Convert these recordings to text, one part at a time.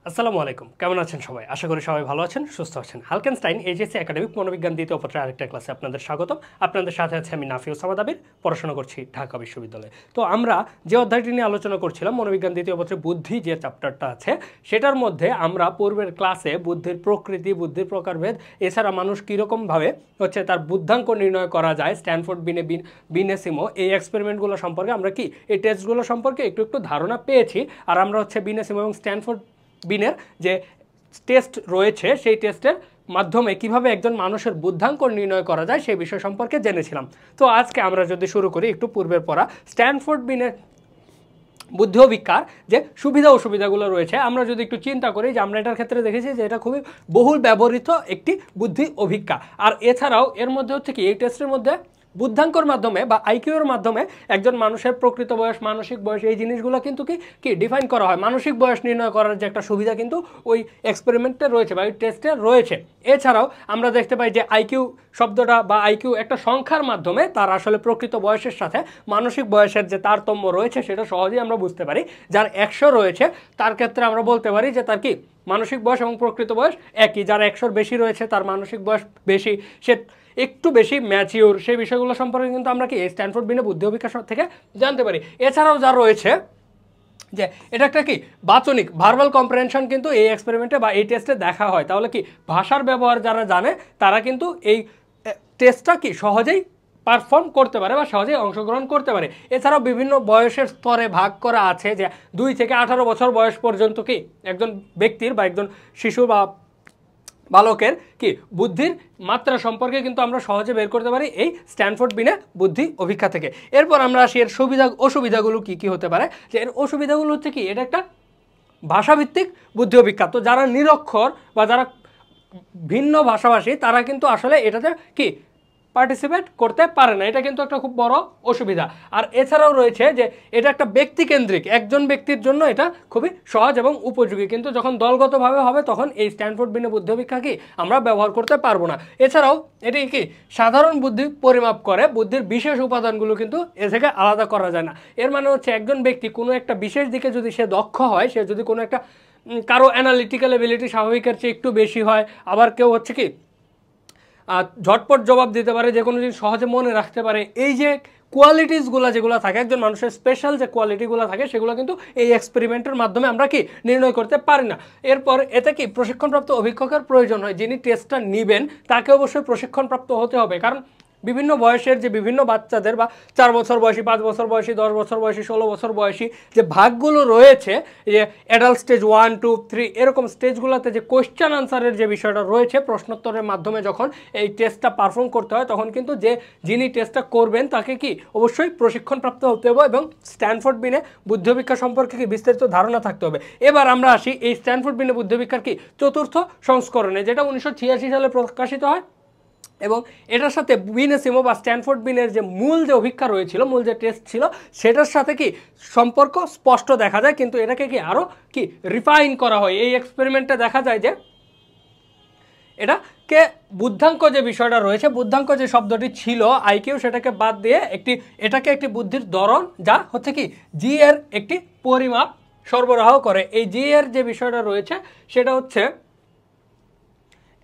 আসসালামু আলাইকুম, কেমন আছেন সবাই? আশা করি সবাই ভালো আছেন, সুস্থ আছেন। হালকেনস্টাইন এইচএসসি একাডেমিক মনোবিজ্ঞান দ্বিতীয় পত্রের আরেকটা ক্লাসে আপনাদের স্বাগতম। আপনাদের সাথে আছে আমি নাফিউস সামাদ আবির, পড়াশোনা করছি ঢাকা বিশ্ববিদ্যালয়ে। তো আমরা যে অধ্যায়টি নিয়ে আলোচনা করছিলাম, মনোবিজ্ঞান দ্বিতীয় পত্রে বুদ্ধি যে চ্যাপ্টারটা আছে, সেটার মধ্যে আমরা পূর্বের ক্লাসে বুদ্ধির প্রকৃতি, বুদ্ধির প্রকারভেদ, এছাড়া মানুষ কীরকমভাবে তার বুদ্ধাঙ্ক নির্ণয় করা যায়, স্ট্যানফোর্ড বিনেসিমো এই এক্সপেরিমেন্টগুলো সম্পর্কে আমরা এই টেস্টগুলো সম্পর্কে একটু ধারণা পেয়েছি। আর আমরা বিনেসিমো এবং স্ট্যানফোর্ড বিনের যে টেস্ট রয়েছে সেই টেস্টের মাধ্যমে কিভাবে একজন মানুষের বুদ্ধাঙ্ক নির্ণয় করা যায় সেই বিষয় সম্পর্কে জেনেছিলাম। তো আজকে আমরা যদি শুরু করি একটু পূর্বের পড়া স্ট্যানফোর্ড বিনের বুদ্ধি অভিজ্ঞার যে সুবিধা অসুবিধাগুলো রয়েছে, আমরা যদি একটু চিন্তা করি যে আমরা এটার ক্ষেত্রে দেখেছি যে এটা খুবই বহুল ব্যবহৃত একটি বুদ্ধি অভিজ্ঞা। আর এছাড়াও এর মধ্যে এই টেস্টের মধ্যে বুদ্ধাঙ্কর মাধ্যমে বা আইকিউর মাধ্যমে একজন মানুষের প্রকৃত বয়স, মানসিক বয়স এই জিনিসগুলো কিন্তু কি ডিফাইন করা হয়। মানসিক বয়স নির্ণয় করার যে একটা সুবিধা কিন্তু ওই এক্সপেরিমেন্টে রয়েছে বা ওই টেস্টে রয়েছে। এছাড়াও আমরা দেখতে পাই যে আইকিউ শব্দটা বা আইকিউ একটা সংখ্যার মাধ্যমে তার আসলে প্রকৃত বয়সের সাথে মানসিক বয়সের যে তারতম্য রয়েছে সেটা সহজেই আমরা বুঝতে পারি। যার 100 রয়েছে তার ক্ষেত্রে আমরা বলতে পারি যে তার মানসিক বয়স এবং প্রকৃত বয়স একই। যার 100 বেশি রয়েছে তার মানসিক বয়স বেশি, সে একটু বেশি ম্যাচিওর, সেই বিষয়গুলো সম্পর্কে কিন্তু আমরা এই স্ট্যানফোর্ড বিনে বুদ্ধি অভিজ্ঞা থেকে জানতে পারি। এছাড়াও যা রয়েছে যে এটা একটা বাচনিক ভার্বাল কম্প্রেনশন কিন্তু এই এক্সপেরিমেন্টে বা এই টেস্টে দেখা হয়। তাহলে ভাষার ব্যবহার যারা জানে তারা কিন্তু এই টেস্টটা সহজেই পারফর্ম করতে পারে বা সহজেই অংশগ্রহণ করতে পারে। এছাড়াও বিভিন্ন বয়সের স্তরে ভাগ করা আছে যে 2 থেকে 18 বছর বয়স পর্যন্ত একজন ব্যক্তির বা একজন শিশু বা বালকের বুদ্ধির মাত্রা সম্পর্কে কিন্তু আমরা সহজে বের করতে পারি এই স্ট্যানফোর্ড বিনে বুদ্ধি অভিজ্ঞা থেকে। এরপর আমরা আসি এর সুবিধা অসুবিধাগুলো কি হতে পারে। যে এর অসুবিধাগুলো এটা একটা ভাষাভিত্তিক বুদ্ধি অভিজ্ঞা। তো যারা নিরক্ষর বা যারা ভিন্ন ভাষাভাষী তারা কিন্তু আসলে এটাতে পার্টিসিপেট করতে পারে না, এটা কিন্তু একটা খুব বড় অসুবিধা। আর এছাড়াও রয়েছে যে এটা একটা ব্যক্তিকেন্দ্রিক, একজন ব্যক্তির জন্য এটা খুবই সহজ এবং উপযোগী, কিন্তু যখন দলগতভাবে হবে তখন এই স্ট্যানফোর্ড বিনে বুদ্ধি অভিজ্ঞা আমরা ব্যবহার করতে পারবো না। এছাড়াও এটি সাধারণ বুদ্ধি পরিমাপ করে, বুদ্ধির বিশেষ উপাদানগুলো কিন্তু এ থেকে আলাদা করা যায় না। এর মানে একজন ব্যক্তি কোনো একটা বিশেষ দিকে যদি সে দক্ষ হয়, সে যদি কোনো একটা কারো অ্যানালিটিক্যাল এবিলিটি স্বাভাবিকের চেয়ে একটু বেশি হয়, আবার কেউ ঝটপট জবাব দিতে পারে, যে কোনো জিনিস সহজে মনে রাখতে পারে, এই যে কোয়ালিটিসগুলো যেগুলো থাকে একজন মানুষের স্পেশাল যে কোয়ালিটিগুলো থাকে সেগুলো কিন্তু এই এক্সপেরিমেন্টের মাধ্যমে আমরা নির্ণয় করতে পারি না। এরপর এতে প্রশিক্ষণপ্রাপ্ত অভিজ্ঞকের প্রয়োজন হয়। যিনি টেস্টটা নেবেন তাকে অবশ্যই প্রশিক্ষণপ্রাপ্ত হতে হবে, কারণ বিভিন্ন বয়সের যে বিভিন্ন বাচ্চাদের বা 4 বছর বয়সী, 5 বছর বয়সী, 10 বছর বয়সী, 16 বছর বয়সী যে ভাগগুলো রয়েছে, যে অ্যাডাল্ট স্টেজ 1, 2, 3 এরকম স্টেজগুলোতে যে কোয়েশ্চেন আনসারের যে বিষয়টা রয়েছে, প্রশ্নোত্তরের মাধ্যমে যখন এই টেস্টটা পারফর্ম করতে হয় তখন কিন্তু যিনি টেস্টটা করবেন তাকে অবশ্যই প্রশিক্ষণপ্রাপ্ত হতে হবে এবং স্ট্যানফোর্ড বিনে বুদ্ধি অভিজ্ঞা সম্পর্কে বিস্তারিত ধারণা থাকতে হবে। এবার আমরা আসি এই স্ট্যানফোর্ড বিনে বুদ্ধি অভিজ্ঞার চতুর্থ সংস্করণে, যেটা 1986 সালে প্রকাশিত হয়। এবং এটার সাথে বিনেসিমো বা স্ট্যানফোর্ড বিনের যে মূল যে অভিজ্ঞা রয়েছিল, মূল যে টেস্ট ছিল সেটার সাথে সম্পর্ক স্পষ্ট দেখা যায়, কিন্তু এটাকে আরও রিফাইন করা হয়। এই এক্সপেরিমেন্টে দেখা যায় যে এটাকে বুদ্ধাঙ্ক যে বিষয়টা রয়েছে, বুদ্ধাঙ্ক যে শব্দটি ছিল আইকিউ, সেটাকে বাদ দিয়ে এটাকে একটি বুদ্ধির ধরন, যা জি এর একটি পরিমাপ সরবরাহ করে। এই জি এর যে বিষয়টা রয়েছে সেটা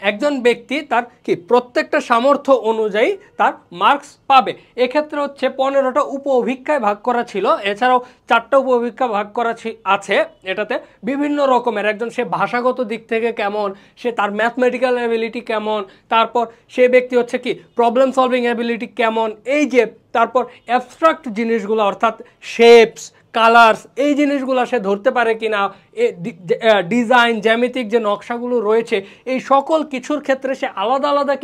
একজন ব্যক্তি তার প্রত্যেকটা সামর্থ্য অনুযায়ী তার মার্কস পাবে। এক্ষেত্রে 15টা উপ অভিজ্ঞায় ভাগ করা ছিল, এছাড়াও 4টা উপ অভিজ্ঞা ভাগ করা আছে। এটাতে বিভিন্ন রকমের, একজন সে ভাষাগত দিক থেকে কেমন, সে তার ম্যাথমেটিক্যাল অ্যাবিলিটি কেমন, তারপর সে ব্যক্তি প্রবলেম সলভিং অ্যাবিলিটি কেমন, এই যে তারপর অ্যাবস্ট্রাক্ট জিনিসগুলো অর্থাৎ শেপস, কালার্স এই জিনিসগুলো সে ধরতে পারে কিনা, ডিজাইন, জ্যামিতিক যে নকশাগুলো রয়েছে, এই সকল কিছুর ক্ষেত্রে সে আলাদা আলাদা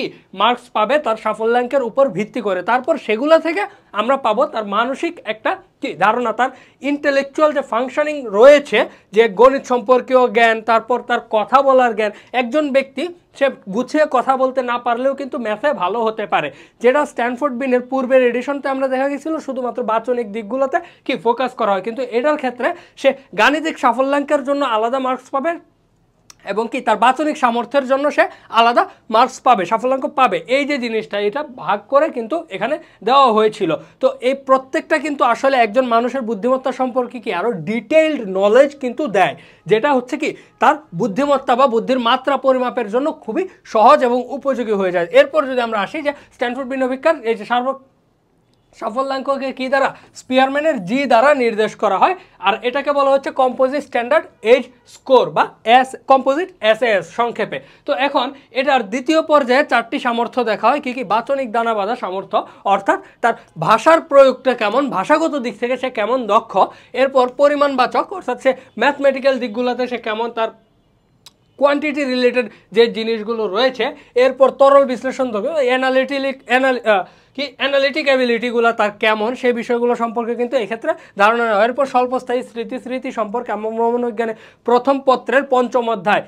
মার্কস পাবে তার সাফল্যাঙ্কের উপর ভিত্তি করে। তারপর সেগুলো থেকে আমরা পাবো তার মানসিক একটা ধারণা, তার ইন্টেলেকচুয়াল যে ফাংশনিং রয়েছে, যে গণিত সম্পর্কীয় জ্ঞান, তারপর তার কথা বলার জ্ঞান। একজন ব্যক্তি সে গুছিয়ে কথা বলতে না পারলেও কিন্তু ম্যাথে ভালো হতে পারে, যেটা স্ট্যানফোর্ড বিনের পূর্বের এডিশনতে আমরা দেখা গেছিল শুধুমাত্র বাচনিক দিকগুলোতে ফোকাস করা হয়, কিন্তু এটার ক্ষেত্রে সে গাণিতিক সাফল্যাঙ্কের জন্য আলাদা মার্কস পাবে, এবং কি তার বাচনিক সামর্থ্যের জন্য সে আলাদা মার্কস পাবে, সাফল্যাঙ্ক পাবে। এই যে জিনিসটা এটা ভাগ করে কিন্তু এখানে দেওয়া হয়েছিল। তো এই প্রত্যেকটা কিন্তু আসলে একজন মানুষের বুদ্ধিমত্তা সম্পর্কে কি আরও ডিটেইলড নলেজ কিন্তু দেয়, যেটা হচ্ছে কি তার বুদ্ধিমত্তা বা বুদ্ধির মাত্রা পরিমাপের জন্য খুবই সহজ এবং উপযোগী হয়ে যায়। এরপর যদি আমরা আসি যে স্ট্যানফোর্ড বিনভিকার এই যে সাফল্যাঙ্ককে কি দ্বারা, স্পিয়ারম্যানের জি দ্বারা নির্দেশ করা হয়। আর এটাকে বলা হচ্ছে কম্পোজিট স্ট্যান্ডার্ড এজ স্কোর বা কম্পোজিট SAS সংক্ষেপে। তো এখন এটার দ্বিতীয় পর্যায়ে 4টি সামর্থ্য দেখা হয়। কি কি? বাচনিক দানা বাঁধা সামর্থ্য, অর্থাৎ তার ভাষার প্রয়োগটা কেমন, ভাষাগত দিক থেকে সে কেমন দক্ষ। এরপর পরিমাণবাচক, অর্থাৎ সে ম্যাথমেটিক্যাল দিকগুলোতে সে কেমন, তার কোয়ান্টিটি রিলেটেড যে জিনিসগুলো রয়েছে। এরপর তরল বিশ্লেষণ অ্যানালিটিক অ্যাবিলিটিগুলো তার কেমন, সেই বিষয়গুলো সম্পর্কে কিন্তু এক্ষেত্রে ধারণা নেওয়া হয়। এরপর স্বল্পস্থায়ী স্মৃতি সম্পর্কে আমরা মনোবিজ্ঞানে প্রথম পত্রের 5ম অধ্যায়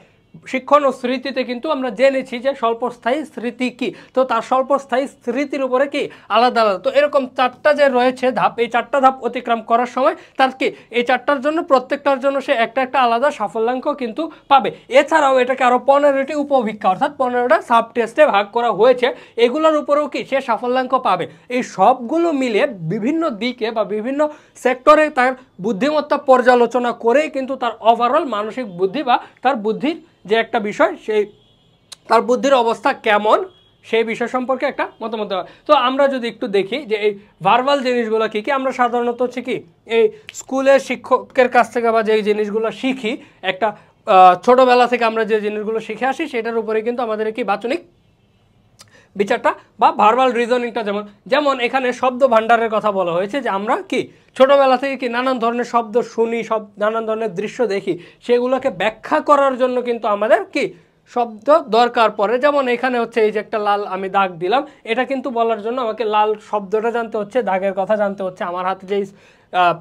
শিক্ষণ ও স্মৃতিতে কিন্তু আমরা জেনেছি যে স্বল্পস্থায়ী স্মৃতি কি। তো তার স্বল্পস্থায়ী স্মৃতির উপরে কি আলাদা আলাদা। তো এরকম 4টা যে রয়েছে ধাপ, এই 4টা ধাপ অতিক্রম করার সময় তার কি এই 4টার জন্য প্রত্যেকটার জন্য সে একটা একটা আলাদা সাফল্যাঙ্ক কিন্তু পাবে। এছাড়াও এটাকে আরও 15টি উপভিক্ষা অর্থাৎ 15টা সাব টেস্টে ভাগ করা হয়েছে। এগুলোর উপরেও কি সে সাফল্যাঙ্ক পাবে। এই সবগুলো মিলে বিভিন্ন দিকে বা বিভিন্ন সেক্টরে তার বুদ্ধিমত্তা পর্যালোচনা করেই কিন্তু তার ওভারঅল মানসিক বুদ্ধি বা তার বুদ্ধির যে একটা বিষয়, সেই তার বুদ্ধির অবস্থা কেমন সেই বিষয় সম্পর্কে একটা মতামত দেওয়া। তো আমরা যদি একটু দেখি যে এই ভার্বাল জিনিসগুলো কী কী, আমরা সাধারণত হচ্ছে কি এই স্কুলের শিক্ষকের কাছ থেকে বা যে জিনিসগুলো শিখি, একটা ছোটোবেলা থেকে আমরা যে জিনিসগুলো শিখে আসি সেটার উপরে কিন্তু আমাদের কি বাচনিক বিচারটা বা ভার্বাল রিজনিংটা, যেমন এখানে শব্দ ভাণ্ডারের কথা বলা হয়েছে যে আমরা কি ছোটোবেলা থেকে কি নানান ধরনের শব্দ শুনি, নানান ধরনের দৃশ্য দেখি, সেগুলোকে ব্যাখ্যা করার জন্য কিন্তু আমাদের কি শব্দ দরকার পড়ে। যেমন এখানে হচ্ছে এই যে একটা লাল আমি দাগ দিলাম, এটা কিন্তু বলার জন্য আমাকে লাল শব্দটা জানতে হচ্ছে, দাগের কথা জানতে হচ্ছে। আমার হাতে যেই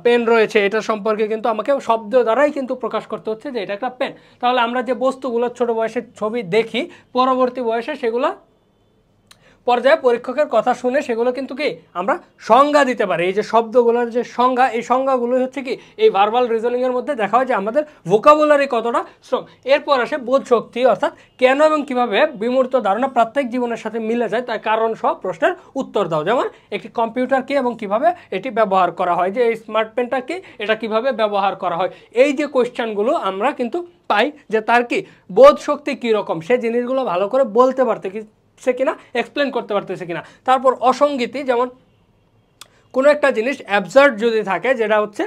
পেন রয়েছে এটা সম্পর্কে কিন্তু আমাকে শব্দ দ্বারাই কিন্তু প্রকাশ করতে হচ্ছে যে এটা একটা পেন। তাহলে আমরা যে বস্তুগুলো ছোটো বয়সের ছবি দেখি, পরবর্তী বয়সে সেগুলো পর্যায়ে পরীক্ষকের কথা শুনে সেগুলো কিন্তু কি আমরা সংজ্ঞা দিতে পারি। এই যে শব্দগুলোর যে সংজ্ঞা, এই সংজ্ঞাগুলো হচ্ছে কি এই ভার্বাল রিজনিংয়ের মধ্যে দেখা হয় যে আমাদের ভোকাবুলারি কতটা স্ট্রং। এরপর আসে বোধ শক্তি, অর্থাৎ কেন এবং কিভাবে বিমূর্ত ধারণা প্রত্যেক জীবনের সাথে মিলে যায় তার কারণ সহ প্রশ্নের উত্তর দাও। যেমন একটি কম্পিউটার কি এবং কিভাবে এটি ব্যবহার করা হয়, যে এই স্মার্ট পেনটা কি, এটা কিভাবে ব্যবহার করা হয়। এই যে কোয়েশ্চেনগুলো আমরা কিন্তু পাই যে তার কি বোধ শক্তি কীরকম, সে জিনিসগুলো ভালো করে বলতে পারতে সে কিনা, এক্সপ্লেন করতে পারতেছে কিনা। তারপর অসঙ্গতি, যেমন কোনো একটা জিনিস অ্যাবসার্ড যদি থাকে, যেটা হচ্ছে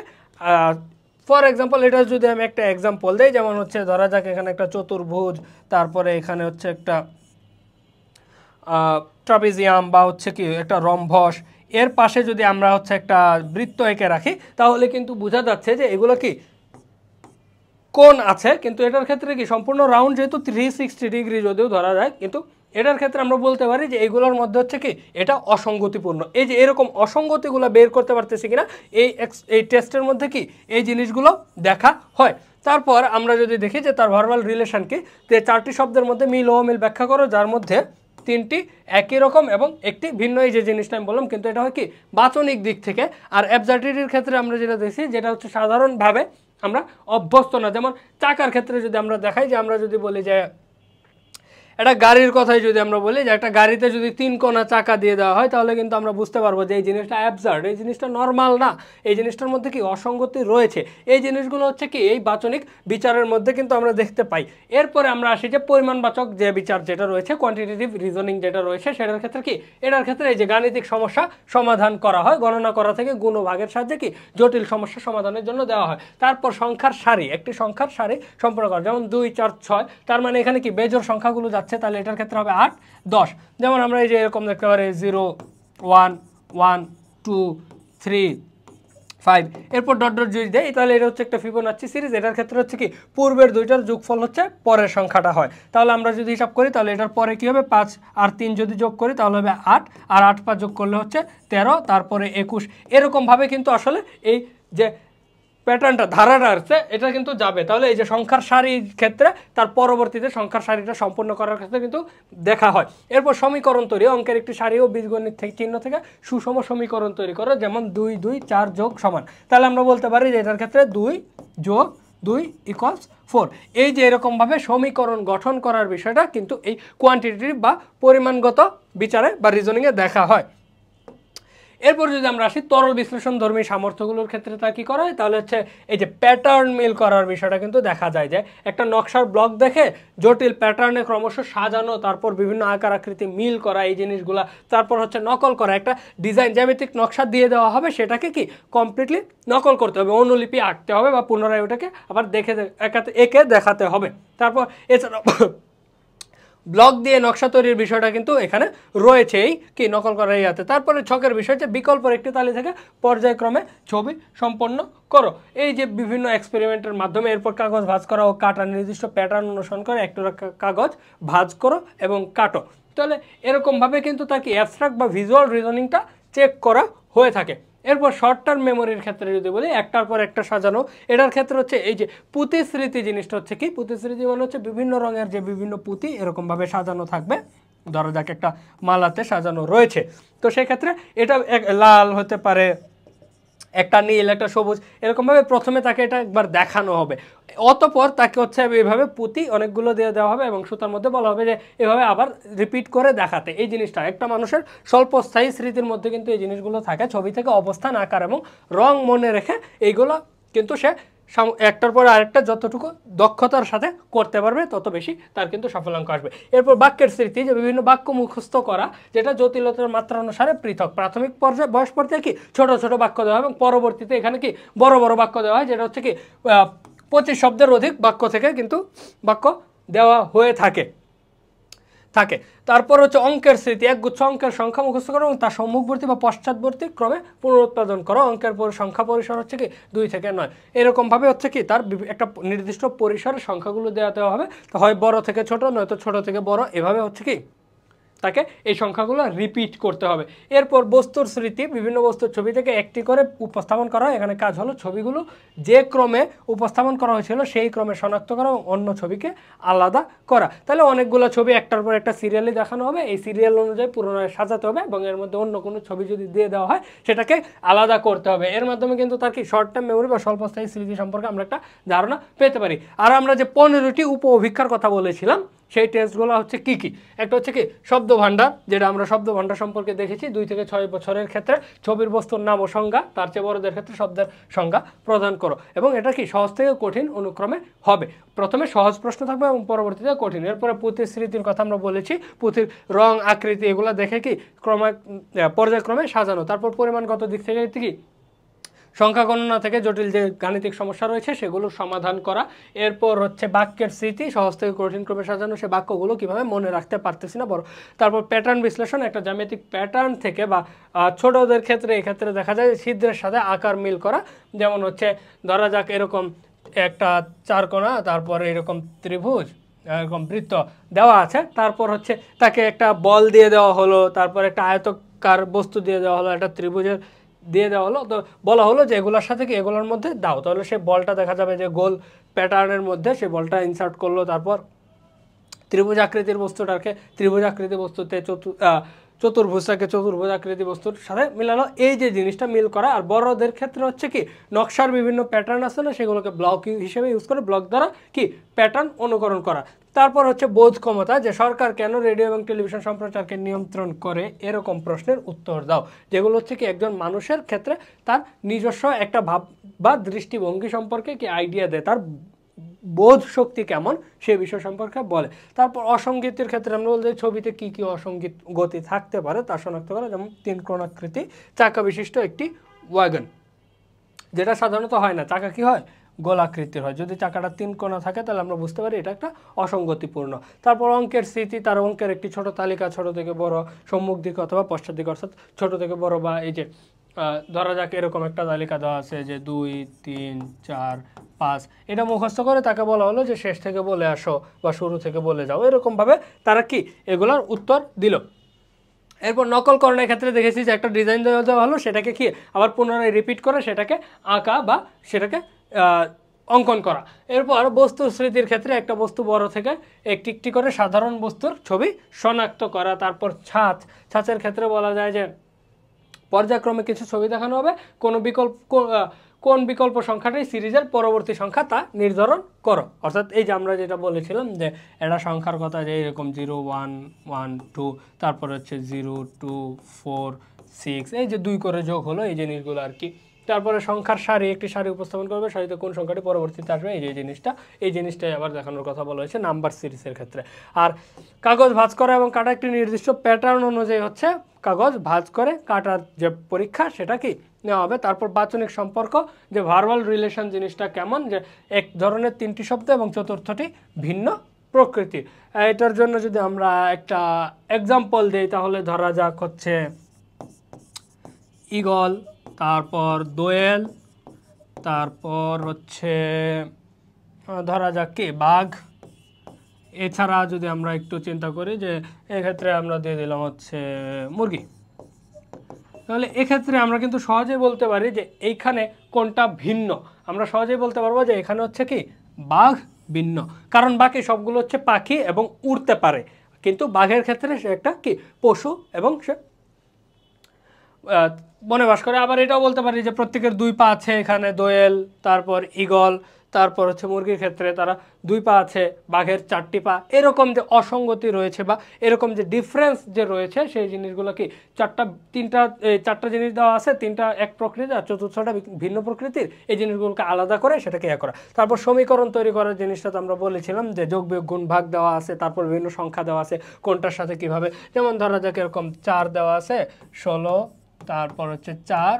ফর এক্সাম্পল, এটা যদি আমি একটা এক্সাম্পল দিই, যেমন হচ্ছে ধরা যাক এখানে একটা চতুর্ভুজ, তারপরে এখানে হচ্ছে একটা ট্রাপিজিয়াম বা হচ্ছে কি একটা রম্বস, এর পাশে যদি আমরা হচ্ছে একটা বৃত্ত এঁকে রাখি, তাহলে কিন্তু বোঝা যাচ্ছে যে এগুলো কি কোণ আছে। কিন্তু এটার ক্ষেত্রে কি সম্পূর্ণ রাউন্ড, যেহেতু 360 ডিগ্রি যদিও ধরা যায়, কিন্তু এটার ক্ষেত্রে আমরা বলতে পারি যে এগুলোর মধ্যে হচ্ছে কি এটা অসঙ্গতিপূর্ণ। এই যে এরকম অসঙ্গতিগুলো বের করতে পারতেছি কিনা এই টেস্টের মধ্যে কি এই জিনিসগুলো দেখা হয়। তারপর আমরা যদি দেখি যে তার ভার্বাল রিলেশন কি, যে 4টি শব্দের মধ্যে মিল ও অমিল ব্যাখ্যা করো, যার মধ্যে 3টি একই রকম এবং একটি ভিন্ন। এই যে জিনিসটা আমি বললাম, কিন্তু এটা হয় কি বাচনিক দিক থেকে। আর অ্যাবসার্ডিটির ক্ষেত্রে আমরা যেটা দেখছি, যেটা হচ্ছে সাধারণভাবে আমরা অভ্যস্ত না। যেমন চাকার ক্ষেত্রে যদি আমরা দেখাই, যে আমরা যদি বলি যে একটা গাড়ির কথাই যদি আমরা বলি যে একটা গাড়িতে যদি 3 কোণা চাকা দিয়ে দেওয়া হয়, তাহলে কিন্তু আমরা বুঝতে পারবো যে এই জিনিসটা অ্যাবসার্ড, এই জিনিসটা নর্মাল না, এই জিনিসটার মধ্যে কি অসঙ্গতি রয়েছে। এই জিনিসগুলো হচ্ছে কি এই বাচনিক বিচারের মধ্যে কিন্তু আমরা দেখতে পাই। এরপরে আমরা আসি যে পরিমাণবাচক যে বিচার যেটা রয়েছে, কোয়ান্টিটেটিভ রিজনিং যেটা রয়েছে, সেটার ক্ষেত্রে কি এটার ক্ষেত্রে এই যে গাণিতিক সমস্যা সমাধান করা হয়, গণনা করা থেকে গুণ ও ভাগের সাহায্যে কি জটিল সমস্যা সমাধানের জন্য দেওয়া হয়। তারপর সংখ্যার সারি, একটি সংখ্যার সারি সম্পূর্ণ করা, যেমন 2, 4, 6, তার মানে এখানে কি বেজোড় সংখ্যাগুলো যাচ্ছে, তাহলে এটার ক্ষেত্রে হবে 8, 10। যেমন আমরা এই যে এরকম দেখতে পারি 0, 1, 1, 2, 3, 5, এরপর ডট ডট যদি দেয়, তাহলে এটা হচ্ছে একটা ফিবোনাচ্চি সিরিজ। এটার ক্ষেত্রে হচ্ছে কি পূর্বের দুইটার যোগফল হচ্ছে পরের সংখ্যাটা হয়। তাহলে আমরা যদি হিসাব করি, তাহলে এটার পরে কি হবে 5 আর 3 যদি যোগ করি তাহলে হবে 8, আর 8 5 যোগ করলে হচ্ছে 13, তারপরে 21। এরকমভাবে কিন্তু আসলে এই যে প্যাটার্নটা ধারাটা আসছে এটা কিন্তু যাবে। তাহলে এই যে সংখ্যার সারির ক্ষেত্রে তার পরবর্তীতে সংখ্যার সারিটা সম্পূর্ণ করার ক্ষেত্রে কিন্তু দেখা হয়। এরপর সমীকরণ তৈরি, অঙ্কের একটি সারি ও বীজগণিত থেকে চিহ্ন থেকে সুষম সমীকরণ তৈরি করো, যেমন 2, 2, 4 যোগ সমান। তাহলে আমরা বলতে পারি যে এটার ক্ষেত্রে 2 যোগ 2 = 4। এই যে এরকমভাবে সমীকরণ গঠন করার বিষয়টা কিন্তু এই কোয়ান্টিটেটিভ বা পরিমাণগত বিচারে বা রিজনিংয়ে দেখা হয়। এরপর যদি আমরা আসি তরল বিশ্লেষণধর্মী সামর্থ্যগুলোর ক্ষেত্রে তা কী করা হয়, তাহলে হচ্ছে এই যে প্যাটার্ন মিল করার বিষয়টা কিন্তু দেখা যায় যে একটা নকশার ব্লক দেখে জটিল প্যাটার্নে ক্রমশ সাজানো, তারপর বিভিন্ন আকার আকৃতি মিল করা এই জিনিসগুলা, তারপর হচ্ছে নকল করা, একটা ডিজাইন জ্যামিতিক নকশা দিয়ে দেওয়া হবে, সেটাকে কি কমপ্লিটলি নকল করতে হবে, অনুলিপি আঁকতে হবে বা পুনরায় ওটাকে আবার এঁকে দেখাতে হবে। তারপর এছাড়া ব্লক দিয়ে নকশা তৈরির বিষয়টা কিন্তু এখানে রয়েছেই কি নকল করার ইয়াতে। তারপরে ছকের বিষয় যে বিকল্পের একটি তালি থেকে পর্যায়ক্রমে ছবি সম্পন্ন করো, এই যে বিভিন্ন এক্সপেরিমেন্টের মাধ্যমে এরপর কাগজ ভাঁজ করা ও কাটা, নির্দিষ্ট প্যাটার্ন অনুসরণ করে একটা কাগজ ভাঁজ করো এবং কাটো। তাহলে এরকমভাবে কিন্তু তাকে অ্যাবস্ট্রাক্ট বা ভিজুয়াল রিজনিংটা চেক করা হয়ে থাকে। এরপর শর্ট টার্ম মেমোরির ক্ষেত্রে যদি বলি একটার পর একটা সাজানো, এটার ক্ষেত্রে হচ্ছে এই যে পুঁতি স্মৃতি জিনিসটা হচ্ছে কি, পুঁতি স্মৃতি মানে হচ্ছে বিভিন্ন রঙের যে বিভিন্ন পুঁতি এরকমভাবে সাজানো থাকবে, ধরা যাক একটা মালাতে সাজানো রয়েছে, তো সেক্ষেত্রে এটা লাল হতে পারে, একটা নীল, একটা সবুজ, এরকমভাবে প্রথমে তাকে এটা একবার দেখানো হবে, অতঃপর তাকে হচ্ছে এইভাবে পুঁতি অনেকগুলো দিয়ে দেওয়া হবে এবং সুতার মধ্যে বলা হবে যে এভাবে আবার রিপিট করে দেখাতে। এই জিনিসটা একটা মানুষের স্বল্পস্থায়ী স্মৃতির মধ্যে কিন্তু এই জিনিসগুলো থাকে, ছবি থেকে অবস্থান, আকার এবং রং মনে রেখে এইগুলো কিন্তু সে একটার পর আরেকটা যতটুকু দক্ষতার সাথে করতে পারবে তত বেশি তার কিন্তু সফলাঙ্ক আসবে। এরপর বাক্যের স্মৃতি, যে বিভিন্ন বাক্য মুখস্থ করা, যেটা জটিলতার মাত্রা অনুসারে পৃথক। প্রাথমিক পর্যায়ে বয়স পর্যায়ে কি ছোট ছোট বাক্য দেওয়া হয় এবং পরবর্তীতে এখানে কি বড় বড় বাক্য দেওয়া হয়, যেটা হচ্ছে কি 25 শব্দের অধিক বাক্য থেকে কিন্তু বাক্য দেওয়া হয়ে থাকে। তারপর হচ্ছে অঙ্কের স্মৃতি, একগুচ্ছ অঙ্কের সংখ্যা মুখস্থ করো এবং তার সম্মুখবর্তী বা পশ্চাৎবর্তী ক্রমে পুনরুৎপাদন করো। অঙ্কের সংখ্যা পরিসর হচ্ছে কি 2 থেকে 9, এরকমভাবে হচ্ছে কি তার একটা নির্দিষ্ট পরিসরের সংখ্যাগুলো দেওয়া হবে, তো হয় বড় থেকে ছোট, নয়তো ছোট থেকে বড়, এভাবে হচ্ছে কি তাকে এই সংখ্যাগুলো রিপিট করতে হবে। এরপর বস্তুর স্মৃতি, বিভিন্ন বস্তুর ছবি থেকে একটি করে উপস্থাপন করা হয়। এখানে কাজ হলো ছবিগুলো যে ক্রমে উপস্থাপন করা হয়েছিল সেই ক্রমে শনাক্ত করা এবং অন্য ছবিকে আলাদা করা। তাহলে অনেকগুলো ছবি একটার পর একটা সিরিয়ালি দেখানো হবে, এই সিরিয়াল অনুযায়ী পুনরায় সাজাতে হবে এবং এর মধ্যে অন্য কোনো ছবি যদি দিয়ে দেওয়া হয় সেটাকে আলাদা করতে হবে। এর মাধ্যমে কিন্তু তার কি শর্ট টার্ম মেমোরি বা স্বল্পস্থায়ী স্মৃতি সম্পর্কে আমরা একটা ধারণা পেতে পারি। আর আমরা যে 15টি উপ অভিক্ষার কথা বলেছিলাম সেই টেস্টগুলো হচ্ছে কি কি, একটা হচ্ছে কি শব্দ ভাণ্ডার, যেটা আমরা শব্দ ভাণ্ডার সম্পর্কে দেখেছি 2 থেকে 6 বছরের ক্ষেত্রে ছবির বস্তুর নাম ও সংজ্ঞা, তার চেয়ে বড়দের ক্ষেত্রে শব্দের সংজ্ঞা প্রদান করো এবং এটা কি সহজ থেকে কঠিন অনুক্রমে হবে। প্রথমে সহজ প্রশ্ন থাকবে এবং পরবর্তীতে কঠিন। এরপরে পুঁতির স্মৃতির কথা আমরা বলেছি, পুঁতির রং আকৃতি এগুলো দেখে কি পর্যায়ক্রমে সাজানো। তারপর পরিমাণগত দিক থেকে কি সংখ্যা গণনা থেকে জটিল যে গাণিতিক সমস্যা রয়েছে সেগুলো সমাধান করা। এরপর হচ্ছে বাক্যের স্মৃতি, সহজ থেকে কঠিন ক্রমে সাজানো, সে বাক্যগুলো কীভাবে মনে রাখতে পারতেছি না বড়। তারপর প্যাটার্ন বিশ্লেষণ, একটা জ্যামিতিক প্যাটার্ন থেকে বা ছোটদের ক্ষেত্রে এক্ষেত্রে দেখা যায় ছিদ্রের সাথে আকার মিল করা, যেমন হচ্ছে ধরা যাক এরকম একটা চারকোনা, তারপরে এরকম ত্রিভুজ, এরকম বৃত্ত দেওয়া আছে, তারপর হচ্ছে তাকে একটা বল দিয়ে দেওয়া হলো, তারপর একটা আয়তকার বস্তু দিয়ে দেওয়া হলো, একটা ত্রিভুজের দিয়ে দেওয়া হলো, তো বলা হলো যে এগুলোর সাথে কি এগুলোর মধ্যে দাও, তাহলে সেই বলটা দেখা যাবে যে গোল প্যাটার্নের মধ্যে সেই বলটা ইনসার্ট করলো। তারপর ত্রিভুজ আকৃতির বস্তুটাকে ত্রিভুজ আকৃতি বস্তুতে চতুর্ভুজটাকে চতুর্ভুজ আকৃতি বস্তুর সাথে মিলানো, এই যে জিনিসটা মিল করা। আর বড়দের ক্ষেত্রে হচ্ছে কি নকশার বিভিন্ন প্যাটার্ন আছে না, সেগুলোকে ব্লক হিসেবে ইউজ করে ব্লক দ্বারা কি প্যাটার্ন অনুকরণ করা। তারপর হচ্ছে বোধ ক্ষমতা, যে সরকার কেন রেডিও এবং টেলিভিশন সম্প্রচারকে নিয়ন্ত্রণ করে, এরকম প্রশ্নের উত্তর দাও, যেগুলো হচ্ছে কি একজন মানুষের ক্ষেত্রে তার নিজস্ব একটা ভাব বা দৃষ্টিভঙ্গি সম্পর্কে কি আইডিয়া দেয়, তার বোধ শক্তি কেমন সে বিষয় সম্পর্কে বলে। তারপর অসঙ্গীতের ক্ষেত্রে আমরা বলতে ছবিতে কি কি অসঙ্গীত গতি থাকতে পারে তা শনাক্ত করা, যেমন 3 কোণাকৃতি চাকা বিশিষ্ট একটি ওয়াগন, যেটা সাধারণত হয় না, চাকা কি হয় গোলাকৃতির হয়, যদি চাকাটা 3 কোণা থাকে তাহলে আমরা বুঝতে পারি এটা একটা অসঙ্গতিপূর্ণ। তারপর অঙ্কের স্মৃতি, তার অঙ্কের একটি ছোট তালিকা, ছোট থেকে বড়, সম্মুখ দিক অথবা পশ্চাৎ দিক, অর্থাৎ ছোট থেকে বড়, বা এই যে ধরা যাক এরকম একটা তালিকা দেওয়া আছে যে 2, 3, 4, 5, এটা মুখস্থ করে তাকে বলা হলো যে শেষ থেকে বলে আসো বা শুরু থেকে বলে যাও, এরকমভাবে তারা কি এগুলোর উত্তর দিল। এরপর নকলকরণের ক্ষেত্রে দেখেছি যে একটা ডিজাইন দেওয়া হলো, সেটাকে কি আবার পুনরায় রিপিট করে সেটাকে আঁকা বা সেটাকে অঙ্কন করা। এরপর বস্তুর স্মৃতির ক্ষেত্রে একটা বস্তু বড় থেকে একটি একটি করে সাধারণ বস্তুর ছবি শনাক্ত করা। তারপর ছাঁচের ক্ষেত্রে বলা যায় যে পর্যায়ক্রমে কিছু ছবি দেখানো হবে, কোনো কোন বিকল্প সংখ্যাটি সিরিজের পরবর্তী সংখ্যা তা নির্ধারণ করো। অর্থাৎ এই যে আমরা যেটা বলেছিলাম যে এটা সংখ্যার কথা, যে এরকম 0 1 1 2, তারপর হচ্ছে 0 2 4 6, এই যে 2 করে যোগ হলো, এই জিনিসগুলো আর কি। তারপরে সংখ্যার সারি, একটি সারি উপস্থাপন করবে, সারিতে কোন সংখ্যাটি পরবর্তীতে আসবে, এই যে জিনিসটাই আবার দেখানোর কথা বলা হয়েছে নাম্বার সিরিজের ক্ষেত্রে। আর কাগজ ভাঁজ করা এবং কাটা একটি নির্দিষ্ট প্যাটার্ন অনুযায়ী হচ্ছে কাগজ ভাঁজ করে কাটার যে পরীক্ষা সেটা কি নেওয়া হবে। তারপর বাচনিক সম্পর্ক, যে ভার্বাল রিলেশন জিনিসটা কেমন, যে এক ধরনের 3টি শব্দ এবং চতুর্থটি ভিন্ন প্রকৃতি। এটার জন্য যদি আমরা একটা এক্সাম্পল দিই তাহলে ধরা যাক হচ্ছে ঈগল, তারপর দোয়েল, তারপর হচ্ছে ধরা যাক কি বাঘ। এছাড়া যদি আমরা একটু চিন্তা করি যে এক্ষেত্রে আমরা দিয়ে দিলাম হচ্ছে মুরগি, তাহলে এক্ষেত্রে আমরা কিন্তু সহজেই বলতে পারি যে এইখানে কোনটা ভিন্ন। আমরা সহজেই বলতে পারবো যে এখানে হচ্ছে কি বাঘ ভিন্ন, কারণ বাকি সবগুলো হচ্ছে পাখি এবং উড়তে পারে, কিন্তু বাঘের ক্ষেত্রে সে একটা কি পশু এবং সে বনে বাস করে। আবার এটাও বলতে পারি যে প্রত্যেকের 2 পা আছে, এখানে দোয়েল, তারপর ঈগল, তারপর হচ্ছে মুরগির ক্ষেত্রে তারা 2 পা আছে, বাঘের 4টি পা। এরকম যে অসঙ্গতি রয়েছে বা এরকম যে ডিফারেন্স যে রয়েছে সেই জিনিসগুলো কি 4টা জিনিস দেওয়া আছে, 3টা এক প্রকৃতির আর চতুর্থটা ভিন্ন প্রকৃতির, এই জিনিসগুলোকে আলাদা করে সেটাকে করা। তারপর সমীকরণ তৈরি করার জিনিসটা তো আমরা বলেছিলাম যে যোগ বিয়োগ গুণ ভাগ দেওয়া আছে, তারপর বিভিন্ন সংখ্যা দেওয়া আছে কোনটার সাথে কিভাবে, যেমন ধরা যাক এরকম 4 দেওয়া আছে 16, তারপর হচ্ছে 4,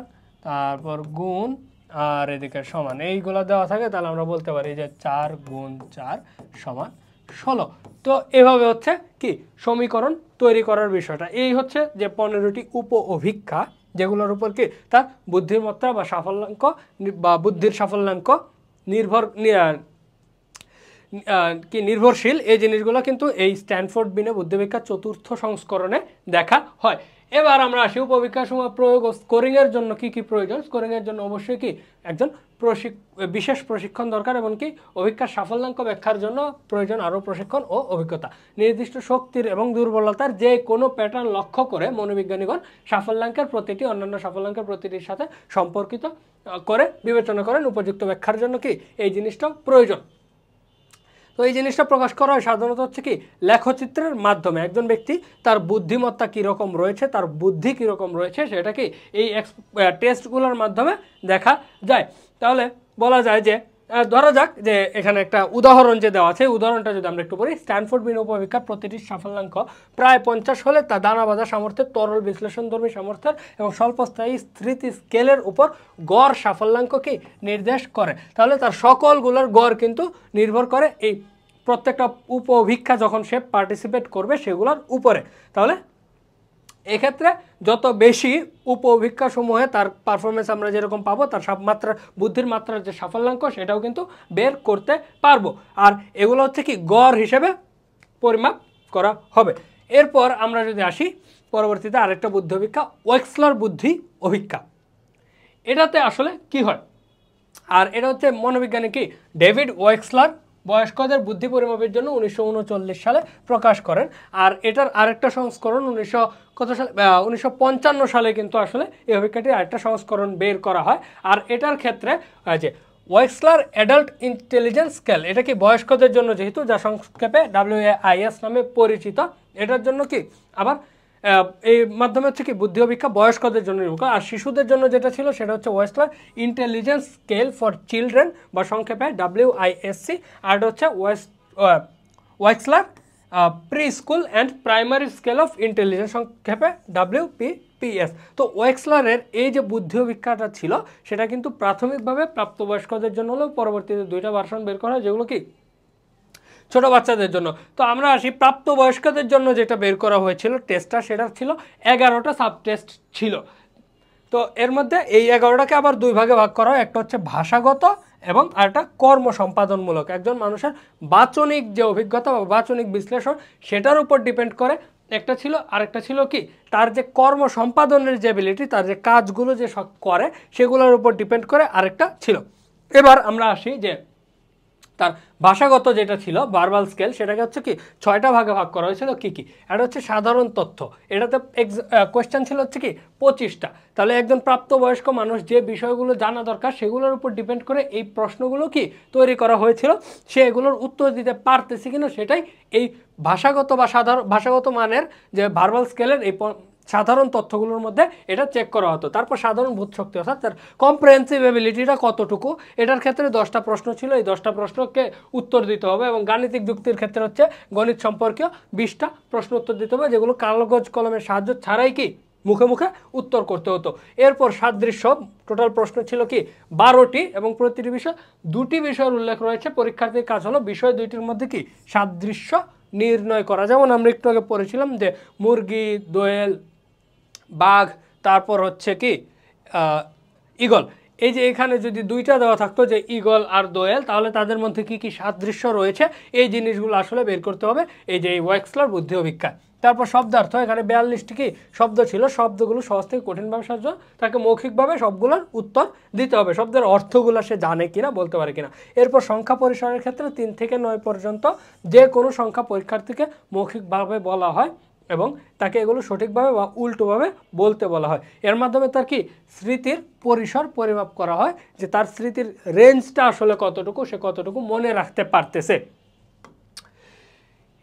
তারপর গুণ আর এদিকে সমান, এইগুলো দেওয়া থাকে, তাহলে আমরা বলতে পারি যে 4 গুণ 4 সমান 16। তো এভাবে হচ্ছে কি সমীকরণ তৈরি করার বিষয়টা। এই হচ্ছে যে 15টি উপ অভিক্ষা, যেগুলোর উপর কি তার বুদ্ধিমত্তা বা সাফল্যাঙ্ক বা বুদ্ধির সাফল্যাঙ্ক নির্ভরশীল। এই জিনিসগুলো কিন্তু এই স্ট্যানফোর্ড বিনে বুদ্ধিবীক্ষার 4র্থ সংস্করণে দেখা হয়। এবার আমরা আসি উপবীক্ষার সময় প্রয়োগ ও স্কোরিংয়ের জন্য কি কি প্রয়োজন। স্কোরিংয়ের জন্য অবশ্যই কি একজন বিশেষ প্রশিক্ষণ দরকার, এবং কি অভিক্ষার সাফল্যাঙ্ক ব্যাখ্যার জন্য প্রয়োজন আরও প্রশিক্ষণ ও অভিজ্ঞতা। নির্দিষ্ট শক্তির এবং দুর্বলতার যে কোনো প্যাটার্ন লক্ষ্য করে মনোবিজ্ঞানীগণ সাফল্যাঙ্কের প্রতিটি অন্যান্য সাফল্যাঙ্কের প্রতিটির সাথে সম্পর্কিত করে বিবেচনা করেন। উপযুক্ত ব্যাখ্যার জন্য কি এই জিনিসটাও প্রয়োজন। তো এই জিনিসটা প্রকাশ করা হয় সাধারণত হচ্ছে কি লেখচিত্রের মাধ্যমে। একজন ব্যক্তি তার বুদ্ধিমত্তা কীরকম রয়েছে, তার বুদ্ধি কীরকম রয়েছে, সেটা কি এই টেস্টগুলোর মাধ্যমে দেখা যায়। তাহলে বলা যায় যে ধরা যাক যে এখানে একটা উদাহরণ যে দেওয়া আছে, উদাহরণটা যদি আমরা একটু পড়ি। স্ট্যানফোর্ড বিন উপবীক্ষার প্রতিটি সাফল্যাঙ্ক প্রায় 50 হলে তা দানা বাঁধা সামর্থ্যের, তরল বিশ্লেষণধর্মী সামর্থ্যের এবং স্বল্পস্থায়ী স্মৃতি স্কেলের উপর গড় সাফল্যাঙ্ক কি নির্দেশ করে। তাহলে তার সকলগুলোর গড় কিন্তু নির্ভর করে এই প্রত্যেকটা উপবীক্ষা যখন সে পার্টিসিপেট করবে সেগুলোর উপরে। তাহলে এক্ষেত্রে যত বেশি উপবীক্ষা সমূহে তার পারফরমেন্স আমরা যেরকম পাবো, তার বুদ্ধির মাত্রার যে সাফল্যাঙ্ক সেটাও কিন্তু বের করতে পারবো। আর এগুলো হচ্ছে কি গড় হিসেবে পরিমাপ করা হবে। এরপর আমরা যদি আসি পরবর্তীতে আরেকটা বুদ্ধি অভিক্ষা, ওয়েক্সলার বুদ্ধি অভিক্ষা। এটাতে আসলে কি হয়, আর এটা হচ্ছে মনোবিজ্ঞানী কি ডেভিড ওয়েক্সলার বয়স্কদের বুদ্ধি পরিমাপের জন্য 1939 সালে প্রকাশ করেন। আর এটার আরেকটা সংস্করণ 1955 সালে কিন্তু আসলে এই অভিজ্ঞতাটির আরেকটা সংস্করণ বের করা হয়। আর এটার ক্ষেত্রে যে ওয়েক্সলার অ্যাডাল্ট ইন্টেলিজেন্স স্কেল, এটা কি বয়স্কদের জন্য, যেহেতু যা সংক্ষেপে WAIS নামে পরিচিত, এটার জন্য কি আবার এই মাধ্যমে হচ্ছে কি বুদ্ধি অভিক্ষা বয়স্কদের জন্য। আর শিশুদের জন্য যেটা ছিল সেটা হচ্ছে ওয়েক্সলার ইন্টেলিজেন্স স্কেল ফর চিলড্রেন বা সংক্ষেপে WISC। আর এটা হচ্ছে ওয়েক্সলার pre school and primary scale of intelligence, সংক্ষেপে WPPS। তো ওয়েক্সলারের এই যে বুদ্ধি অভিক্ষাটা ছিল সেটা কিন্তু প্রাথমিকভাবে প্রাপ্তবয়স্কদের জন্য হলেও পরবর্তীতে 2টা ভার্সন বের করা হয়, যেগুলো কি ছোট বাচ্চাদের জন্য। তো আমরা আসি প্রাপ্তবয়স্কদের জন্য যেটা বের করা হয়েছিল টেস্টটা, সেটা ছিল 11টা সাব টেস্ট ছিল। তো এর মধ্যে এই 11টাকে আবার 2 ভাগে ভাগ করা হয়, একটা হচ্ছে ভাষাগত এবং আরেকটা কর্ম সম্পাদনমূলক। একজন মানুষের বাচনিক যে অভিজ্ঞতা বা বাচনিক বিশ্লেষণ সেটার উপর ডিপেন্ড করে একটা ছিল, আরেকটা ছিল কি তার যে কর্ম সম্পাদনের যে এবিলিটি, তার যে কাজগুলো যে করে সেগুলোর উপর ডিপেন্ড করে আরেকটা ছিল। এবার আমরা আসি যে তার ভাষাগত যেটা ছিল ভার্বাল স্কেল সেটাকে হচ্ছে কি 6টা ভাগে ভাগ করা হয়েছিল কি কি। এটা হচ্ছে সাধারণ তথ্য, এটাতে কোয়েশ্চেন ছিল হচ্ছে কি 25টা। তাহলে একজন প্রাপ্তবয়স্ক মানুষ যে বিষয়গুলো জানা দরকার সেগুলোর উপর ডিপেন্ড করে এই প্রশ্নগুলো কি তৈরি করা হয়েছিল, সে এগুলোর উত্তর দিতে পারতেছে কিনা সেটাই এই ভাষাগত বা ভাষাগত মানের যে ভার্বাল স্কেলের এই সাধারণ তথ্যগুলোর মধ্যে এটা চেক করা হতো। তারপর সাধারণ বোধশক্তি অর্থাৎ তার কম্প্রিহেনসিভ এবিলিটিটা কতটুকু, এটার ক্ষেত্রে 10টা প্রশ্ন ছিল, এই 10টা প্রশ্নকে উত্তর দিতে হবে। এবং গাণিতিক যুক্তির ক্ষেত্রে হচ্ছে গণিত সম্পর্কীয় 20টা প্রশ্ন উত্তর দিতে হবে, যেগুলো কাগজ কলমের সাহায্য ছাড়াই কি মুখে মুখে উত্তর করতে হতো। এরপর সাদৃশ্য, টোটাল প্রশ্ন ছিল কি 12টি এবং প্রতিটি বিষয় 2টি বিষয়ের উল্লেখ রয়েছে। পরীক্ষার্থীর কাজ হলো বিষয় 2টির মধ্যে কি সাদৃশ্য নির্ণয় করা। যেমন আমরা একটু আগে পড়েছিলাম যে মুরগি, দোয়েল, বাঘ, তারপর হচ্ছে কি ঈগল। এই যে এখানে যদি 2টা দেওয়া থাকতো যে ঈগল আর দোয়েল, তাহলে তাদের মধ্যে কি কি সাদৃশ্য রয়েছে এই জিনিসগুলো আসলে বের করতে হবে এই যে এই ওয়েক্সলার বুদ্ধি অভিজ্ঞা। তারপর শব্দার্থ, এখানে 42টি কি শব্দ ছিল, শব্দগুলো সহজ থেকে কঠিনভাবে সাহায্য তাকে মৌখিকভাবে সবগুলোর উত্তর দিতে হবে, শব্দের অর্থগুলো সে জানে কিনা বলতে পারে কিনা। এরপর সংখ্যা পরিসরের ক্ষেত্রে 3 থেকে 9 পর্যন্ত যে কোনো সংখ্যা পরীক্ষার্থীকে মৌখিকভাবে বলা হয় এবং তাকে এগুলো সঠিকভাবে বা উল্টোভাবে বলতে বলা হয়। এর মাধ্যমে তার কি স্মৃতির পরিসর পরিমাপ করা হয়, যে তার স্মৃতির রেঞ্জটা আসলে কতটুকু, সে কতটুকু মনে রাখতে পারতেছে।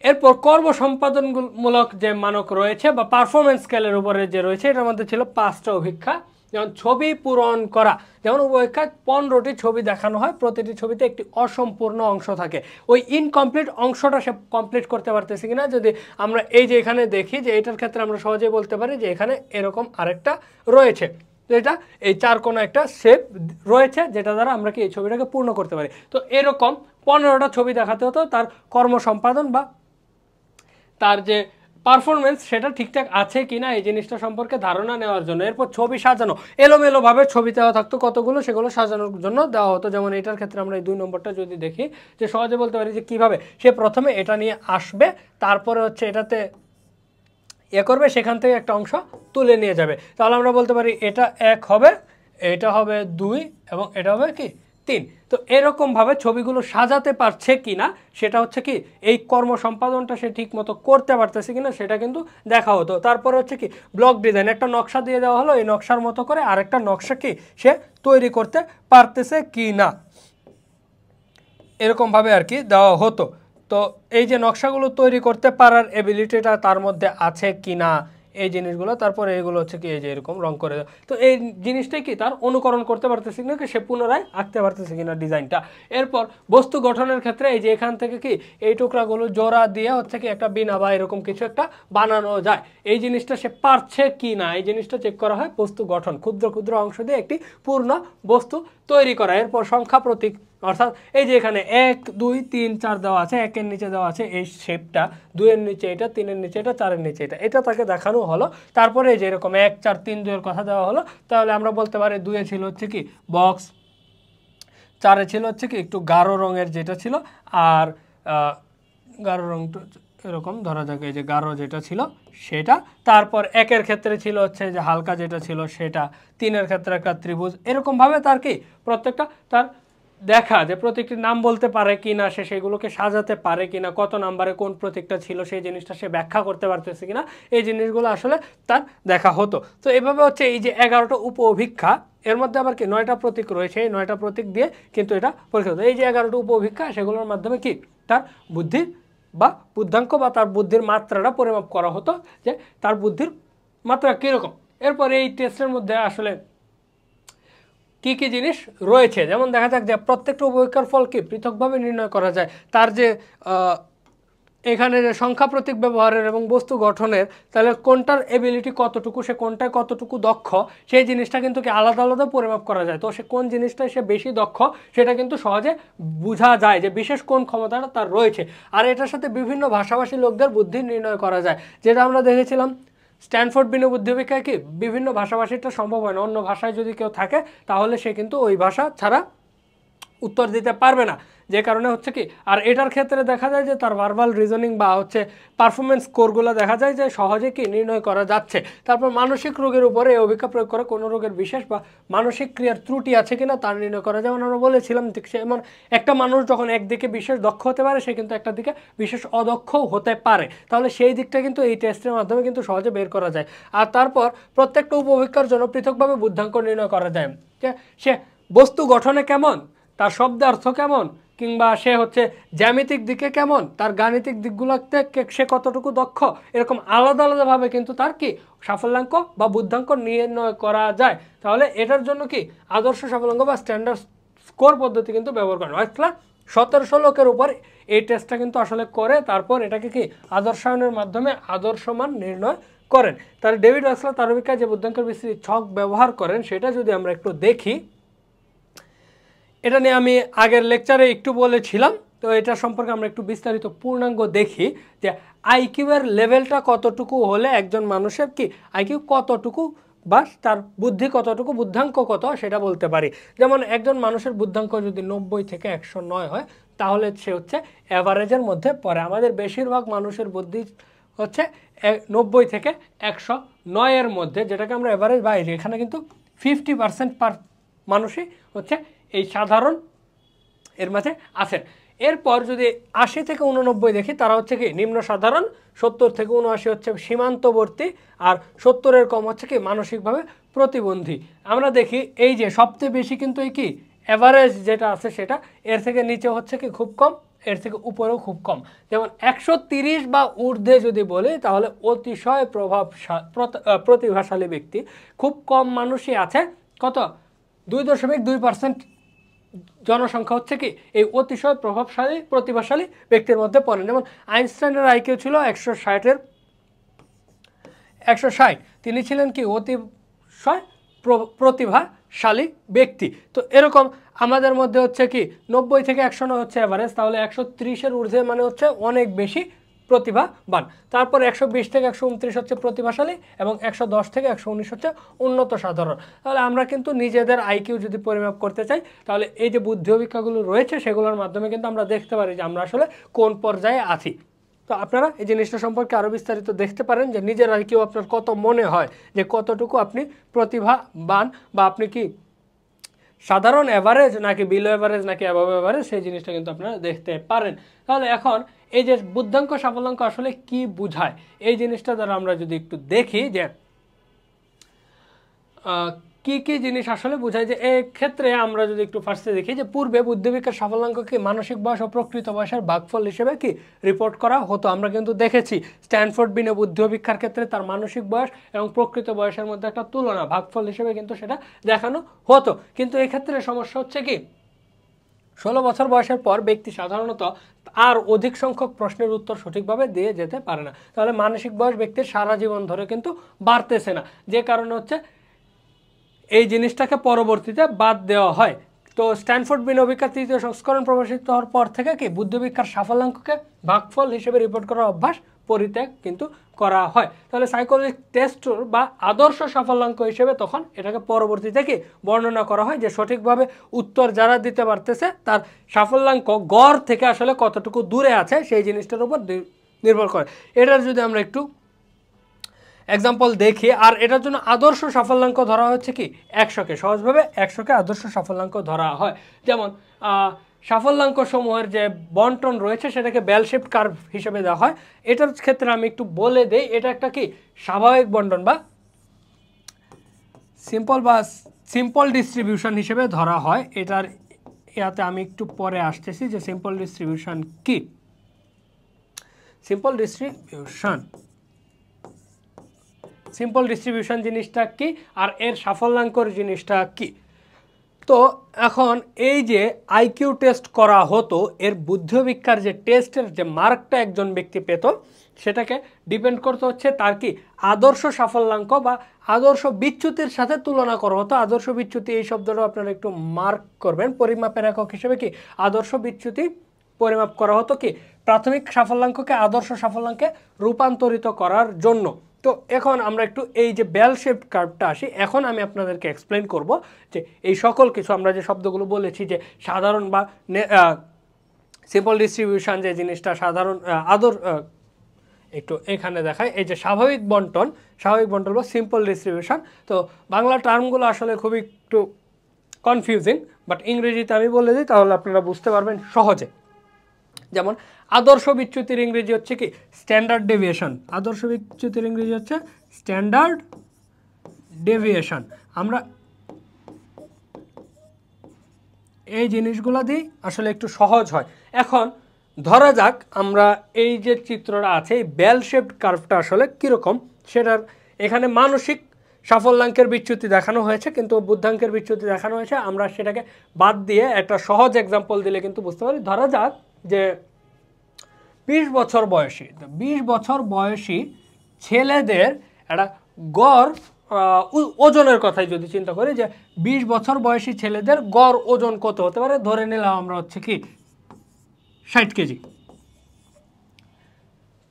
এরপর কর্ম সম্পাদনমূলক যে মানক রয়েছে বা পারফরমেন্স স্কেলের উপরে যে রয়েছে, এটার মধ্যে ছিল 5টা অভিক্ষা। যেমন ছবি পূরণ করা, যেমন অভিক্ষায় 15টি ছবি দেখানো হয়, প্রতিটি ছবিতে একটি অসম্পূর্ণ অংশ থাকে, ওই ইনকমপ্লিট অংশটা সে কমপ্লিট করতে পারতেছে কিনা। যদি আমরা এই যে এখানে দেখি যে এটার ক্ষেত্রে আমরা সহজেই বলতে পারি যে এখানে এরকম আরেকটা রয়েছে, তো এটা এই 4 কোণা একটা শেপ রয়েছে যেটা দ্বারা আমরা কি এই ছবিটাকে পূর্ণ করতে পারি। তো এরকম 15টা ছবি দেখাতে হতো তার কর্ম সম্পাদন বা তার যে পারফরমেন্স সেটা ঠিকঠাক আছে কিনা এই জিনিসটা সম্পর্কে ধারণা নেওয়ার জন্য। এরপর ছবি সাজানো, এলোমেলোভাবে ছবি দেওয়া থাকতো কতগুলো, সেগুলো সাজানোর জন্য দেওয়া হতো। যেমন এটার ক্ষেত্রে আমরা এই 2 নম্বরটা যদি দেখি, যে সহজে বলতে পারি যে কীভাবে সে প্রথমে এটা নিয়ে আসবে, তারপরে হচ্ছে এটাতে করবে, সেখান থেকে একটা অংশ তুলে নিয়ে যাবে। তাহলে আমরা বলতে পারি এটা 1 হবে, এটা হবে 2 এবং এটা হবে কি 3। তো এরকমভাবে ছবিগুলো সাজাতে পারছে কিনা সেটা হচ্ছে কি এই কর্ম সম্পাদনটা সে ঠিক মতো করতে পারতেছে কিনা সেটা কিন্তু দেখা হতো। তারপরে হচ্ছে কি ব্লক ডিজাইন, একটা নকশা দিয়ে দেওয়া হলো, এই নকশার মতো করে আরেকটা নকশা কি সে তৈরি করতে পারতেছে কি না, এরকমভাবে আর কি দেওয়া হতো। তো এই যে নকশাগুলো তৈরি করতে পারার এবিলিটিটা তার মধ্যে আছে কি না এই জিনিসগুলো, তারপরে এইগুলো হচ্ছে কি এই যে এরকম রং করে দেওয়া, তো এই জিনিসটাই কি তার অনুকরণ করতে পারতেছে কিনা, সে পুনরায় আঁকতে পারতেছে কিনা ডিজাইনটা। এরপর বস্তু গঠনের ক্ষেত্রে এই যে এখান থেকে কি এই টুকরাগুলো জোড়া দিয়ে হচ্ছে কি একটা বিনা বা এরকম কিছু একটা বানানো যায়, এই জিনিসটা সে পারছে কি না এই জিনিসটা চেক করা হয় বস্তু গঠন, ক্ষুদ্র ক্ষুদ্র অংশ দিয়ে একটি পূর্ণ বস্তু তৈরি করা। এরপর সংখ্যা প্রতীক, অর্থাৎ এই যে এখানে 1 2 3 4 দেওয়া আছে, 1-এর নিচে দেওয়া আছে এই শেপটা, 2-এর নিচে এটা, 3-এর নিচে এটা, 4-এর নিচে এটা, এটা তাকে দেখানো হলো। তারপরে এই যে এরকম 1 4 3 2-এর কথা দেওয়া হলো, তাহলে আমরা বলতে পারি 2-এ ছিল হচ্ছে কি বক্স, 4-এ ছিল হচ্ছে কি একটু গাঢ় রঙের যেটা ছিল, আর গাঢ় রংটা এরকম ধরা যাক এই যে গাঢ় যেটা ছিল সেটা। তারপর 1-এর ক্ষেত্রে ছিল হচ্ছে যে হালকা যেটা ছিল সেটা, 3-এর ক্ষেত্রে একটা ত্রিভুজ, এরকমভাবে তার কি প্রত্যেকটা তার দেখা যে প্রতীকটির নাম বলতে পারে কি না, সে সেগুলোকে সাজাতে পারে কি না, কত নাম্বারে কোন প্রতীকটা ছিল সেই জিনিসটা সে ব্যাখ্যা করতে পারতেছে কিনা, এই জিনিসগুলো আসলে তার দেখা হতো। তো এভাবে হচ্ছে এই যে 11টা উপ অভিক্ষা, এর মধ্যে আবার কি 9টা প্রতীক রয়েছে, এই 9টা প্রতীক দিয়ে কিন্তু এটা পরীক্ষা হতো। এই যে 11টা উপ অভিক্ষা, সেগুলোর মাধ্যমে কি তার বুদ্ধির বা বুদ্ধাঙ্ক বা তার বুদ্ধির মাত্রাটা পরিমাপ করা হতো, যে তার বুদ্ধির মাত্রা কীরকম। এরপরে এই টেস্টের মধ্যে আসলে কি কি জিনিস রয়েছে, যেমন দেখা যাক যে প্রত্যেকটা উপভোক্তার ফল কি পৃথকভাবে নির্ণয় করা যায়, তার যে এখানে যে সংখ্যা প্রতীক ব্যবহারের এবং বস্তু গঠনের, তাহলে কোনটার এবিলিটি কতটুকু, সে কোনটায় কতটুকু দক্ষ সেই জিনিসটা কিন্তু কি আলাদা আলাদা পরিমাপ করা যায়। তো সে কোন জিনিসটায় সে বেশি দক্ষ সেটা কিন্তু সহজে বোঝা যায় যে বিশেষ কোন ক্ষমতাটা তার রয়েছে। আর এটার সাথে বিভিন্ন ভাষাভাষী লোকদের বুদ্ধি নির্ণয় করা যায়, যেটা আমরা দেখেছিলাম স্ট্যানফোর্ড বিনো বুদ্ধি অভিজ্ঞায় কি বিভিন্ন ভাষাভাষীটা সম্ভব হয় না, অন্য ভাষায় যদি কেউ থাকে তাহলে সে কিন্তু ওই ভাষা ছাড়া উত্তর দিতে পারবে না, যে কারণে হচ্ছে কি আর এটার ক্ষেত্রে দেখা যায় যে তার ভার্বাল রিজনিং বা হচ্ছে পারফরমেন্স স্কোরগুলো দেখা যায় যে সহজে কি নির্ণয় করা যাচ্ছে। তারপর মানসিক রোগের উপরে এই অভিজ্ঞতা প্রয়োগ করে কোনো রোগের বিশেষ বা মানসিক ক্রিয়ার ত্রুটি আছে কিনা তার নির্ণয় করা, যেমন আমরা বলেছিলাম যেমন একটা মানুষ যখন একদিকে বিশেষ দক্ষ হতে পারে সে কিন্তু একটা দিকে বিশেষ অদক্ষও হতে পারে, তাহলে সেই দিকটা কিন্তু এই টেস্টের মাধ্যমে কিন্তু সহজে বের করা যায়। আর তারপর প্রত্যেকটা উপঅভিজ্ঞার জন্য পৃথকভাবে বুদ্ধাঙ্ক নির্ণয় করা যায়, যে সে বস্তু গঠনে কেমন, তার শব্দার্থ কেমন, কিংবা সে হচ্ছে জ্যামিতিক দিকে কেমন, তার গাণিতিক দিকগুলোতে সে কতটুকু দক্ষ, এরকম আলাদা আলাদাভাবে কিন্তু তার কি সাফল্যাঙ্ক বা বুদ্ধাঙ্ক নির্ণয় করা যায়। তাহলে এটার জন্য কি আদর্শ সাফল্যাঙ্ক বা স্ট্যান্ডার্ড স্কোর পদ্ধতি কিন্তু ব্যবহার করেন। অর্থাৎ 1700 লোকের উপর এই টেস্টটা কিন্তু আসলে করে তারপর এটাকে কি আদর্শায়নের মাধ্যমে আদর্শ মান নির্ণয় করেন। তাহলে ডেভিড ওয়েসলার তার অভিজ্ঞতায় যে বুদ্ধাঙ্কের বিস্তৃত ছক ব্যবহার করেন সেটা যদি আমরা একটু দেখি, এটা নিয়ে আমি আগের লেকচারে একটু বলেছিলাম, তো এটা সম্পর্কে আমরা একটু বিস্তারিত পূর্ণাঙ্গ দেখি যে আইকিউ এর লেভেলটা কতটুকু হলে একজন মানুষের কি আইকিউ কতটুকু বা তার বুদ্ধি কতটুকু, বুদ্ধাঙ্ক কত সেটা বলতে পারি। যেমন একজন মানুষের বুদ্ধাঙ্ক যদি 90 থেকে 109 হয় তাহলে সে হচ্ছে অ্যাভারেজের মধ্যে পড়ে। আমাদের বেশিরভাগ মানুষের বুদ্ধি হচ্ছে 90 থেকে 109 এর মধ্যে, যেটাকে আমরা অ্যাভারেজ বা এখানে কিন্তু 50% পার মানুষই হচ্ছে এই সাধারণ এর মাঝে আছেন। এরপর যদি 80 থেকে 89 দেখি তারা হচ্ছে কি নিম্ন সাধারণ, 70 থেকে 79 হচ্ছে সীমান্তবর্তী, আর 70-এর কম হচ্ছে কি মানসিকভাবে প্রতিবন্ধী। আমরা দেখি এই যে সবচেয়ে বেশি কিন্তু এই কি অ্যাভারেজ যেটা আছে সেটা, এর থেকে নিচে হচ্ছে কি খুব কম, এর থেকে উপরেও খুব কম। যেমন 130 বা ঊর্ধ্বে যদি বলি তাহলে অতিশয় প্রতিভাশালী ব্যক্তি, খুব কম মানুষই আছে, কত 2.2% জনসংখ্যা হচ্ছে কি এই অতিশয় প্রতিভাশালী ব্যক্তির মধ্যে পড়েন। যেমন আইনস্টাইনের আইকিউ ছিল 160, তিনি ছিলেন কি অতিশয় প্রতিভাশালী ব্যক্তি। তো এরকম আমাদের মধ্যে হচ্ছে কি 90 থেকে 109 হচ্ছে অ্যাভারেজ, তাহলে 130-এর ঊর্ধ্বে মানে হচ্ছে অনেক বেশি প্রতিভাবান। তারপর 120 থেকে 129 হচ্ছে প্রতিভাশালী, এবং 110 থেকে 119 হচ্ছে উন্নত সাধারণ। তাহলে আমরা কিন্তু নিজেদের আইকিউ যদি পরিমাপ করতে চাই তাহলে এই যে বুদ্ধি অভিজ্ঞতাগুলো রয়েছে সেগুলোর মাধ্যমে কিন্তু আমরা দেখতে পারি যে আমরা আসলে কোন পর্যায়ে আছি। তো আপনারা এই জিনিসটা সম্পর্কে আরও বিস্তারিত দেখতে পারেন যে নিজের আইকিউ আপনার কত মনে হয় যে কতটুকু আপনি প্রতিভাবান, বা আপনি কি সাধারণ অ্যাভারেজ নাকি বিলো অ্যাভারেজ নাকি অ্যাবভ অ্যাভারেজ, সেই জিনিসটা কিন্তু আপনারা দেখতে পারেন। তাহলে এখন এই যে বুদ্ধাঙ্ক সাফল্যাঙ্ক আসলে কি বোঝায় এই জিনিসটা দ্বারা আমরা যদি একটু দেখি যে কি কি জিনিস আসলে বোঝায়, যে এই ক্ষেত্রে আমরা যদি একটু ফার্স্টে দেখি যে পূর্বে বুদ্ধিবিজ্ঞান সাফল্যাঙ্ককে মানসিক বয়স ও প্রকৃত বয়সের ভাগফল হিসেবে কি রিপোর্ট করা হতো। আমরা কিন্তু দেখেছি স্ট্যানফোর্ড বিনে বুদ্ধি অভিজ্ঞার ক্ষেত্রে তার মানসিক বয়স এবং প্রকৃত বয়সের মধ্যে একটা তুলনা ভাগফল হিসেবে কিন্তু সেটা দেখানো হতো। কিন্তু এক্ষেত্রে সমস্যা হচ্ছে কি 16 বছর বয়সের পর ব্যক্তি সাধারণত আর অধিক সংখ্যক প্রশ্নের উত্তর সঠিকভাবে দিয়ে যেতে পারে না। তাহলে মানসিক বয়স ব্যক্তির সারা জীবন ধরে কিন্তু বাড়তেছে না, যে কারণে হচ্ছে এই জিনিসটাকে পরবর্তীতে বাদ দেওয়া হয়। তো স্ট্যানফোর্ড বিন অভিজ্ঞার 3য় সংস্করণ প্রকাশিত হওয়ার পর থেকে কি বুদ্ধিবিজ্ঞার সাফল্যাঙ্ককে ভাগফল হিসেবে রিপোর্ট করার অভ্যাস পরিত্যাগ কিন্তু করা হয়। তাহলে সাইকোলজিক টেস্ট বা আদর্শ সাফল্যাঙ্ক হিসেবে তখন এটাকে পরবর্তীতে কি বর্ণনা করা হয় যে সঠিকভাবে উত্তর যারা দিতে পারতেছে তার সাফল্যাঙ্ক গড় থেকে আসলে কতটুকু দূরে আছে সেই জিনিসটার উপর নির্ভর করে। এটার যদি আমরা একটু এক্সাম্পল দেখি, আর এটার জন্য আদর্শ সাফল্যাঙ্ক ধরা হচ্ছে কি 100-কে, সহজভাবে 100-কে আদর্শ সাফল্যাঙ্ক ধরা হয়। যেমন সাফল্যাঙ্ক সমূহের যে বন্টন রয়েছে সেটাকে বেল শেপড কার্ভ হিসেবে দেওয়া হয়। এটার ক্ষেত্রে আমি একটু বলে দেই, এটা একটা কি স্বাভাবিক বন্টন বা সিম্পল ডিস্ট্রিবিউশন হিসেবে ধরা হয়। এটার ইয়াতে আমি একটু পরে আসতেছি যে সিম্পল ডিস্ট্রিবিউশন কি। সিম্পল ডিস্ট্রিবিউশন জিনিসটা কি আর এর সাফল্যাঙ্কর জিনিসটা কি। তো এখন এই যে আইকিউ টেস্ট করা হতো, এর বুদ্ধিবিজ্ঞার যে টেস্টের যে মার্কটা একজন ব্যক্তি পেত সেটাকে ডিপেন্ড করতে হচ্ছে তার কি আদর্শ সাফল্যাঙ্ক বা আদর্শ বিচ্যুতির সাথে তুলনা করা হতো। আদর্শ বিচ্যুতি এই শব্দটা আপনারা একটু মার্ক করবেন, পরিমাপের একক হিসেবে কি আদর্শ বিচ্যুতি পরিমাপ করা হতো কি প্রাথমিক সাফল্যাঙ্ককে আদর্শ সাফল্যাঙ্কে রূপান্তরিত করার জন্য। তো এখন আমরা একটু এই যে বেল শেপড কার্ভটা আসি। এখন আমি আপনাদেরকে এক্সপ্লেন করব যে এই সকল কিছু আমরা যে শব্দগুলো বলেছি যে সাধারণ বা সিম্পল ডিস্ট্রিবিউশন, যে জিনিসটা সাধারণ একটু এখানে দেখায় এই যে স্বাভাবিক বন্টন বা সিম্পল ডিস্ট্রিবিউশন। তো বাংলা টার্মগুলো আসলে খুবই একটু কনফিউজিং, বাট ইংরেজিতে আমি বলে দিই তাহলে আপনারা বুঝতে পারবেন সহজে। যেমন আদর্শ বিচ্যুতির ইংরেজি হচ্ছে কি স্ট্যান্ডার্ড ডেভিয়েশন। আদর্শ বিচ্যুতির ইংরেজি হচ্ছে স্ট্যান্ডার্ড ডেভিয়েশন। আমরা এই জিনিসগুলো দিই আসলে একটু সহজ হয়। এখন ধরা যাক আমরা এই যে চিত্রটা আছে এই বেল শেপড কার্ভটা আসলে কীরকম সেটার এখানে মানসিক সাফল্যাঙ্কের বিচ্যুতি দেখানো হয়েছে, কিন্তু বুদ্ধাঙ্কের বিচ্যুতি দেখানো হয়েছে। আমরা সেটাকে বাদ দিয়ে একটা সহজ এক্সাম্পল দিলে কিন্তু বুঝতে পারি। ধরা যাক যে 20 বছর বয়সী ছেলেদের একটা গড় ওজনের কথাই যদি চিন্তা করি যে 20 বছর বয়সী ছেলেদের গড় ওজন কত হতে পারে, ধরে নিলাম আমরা হচ্ছে কি 60 কেজি।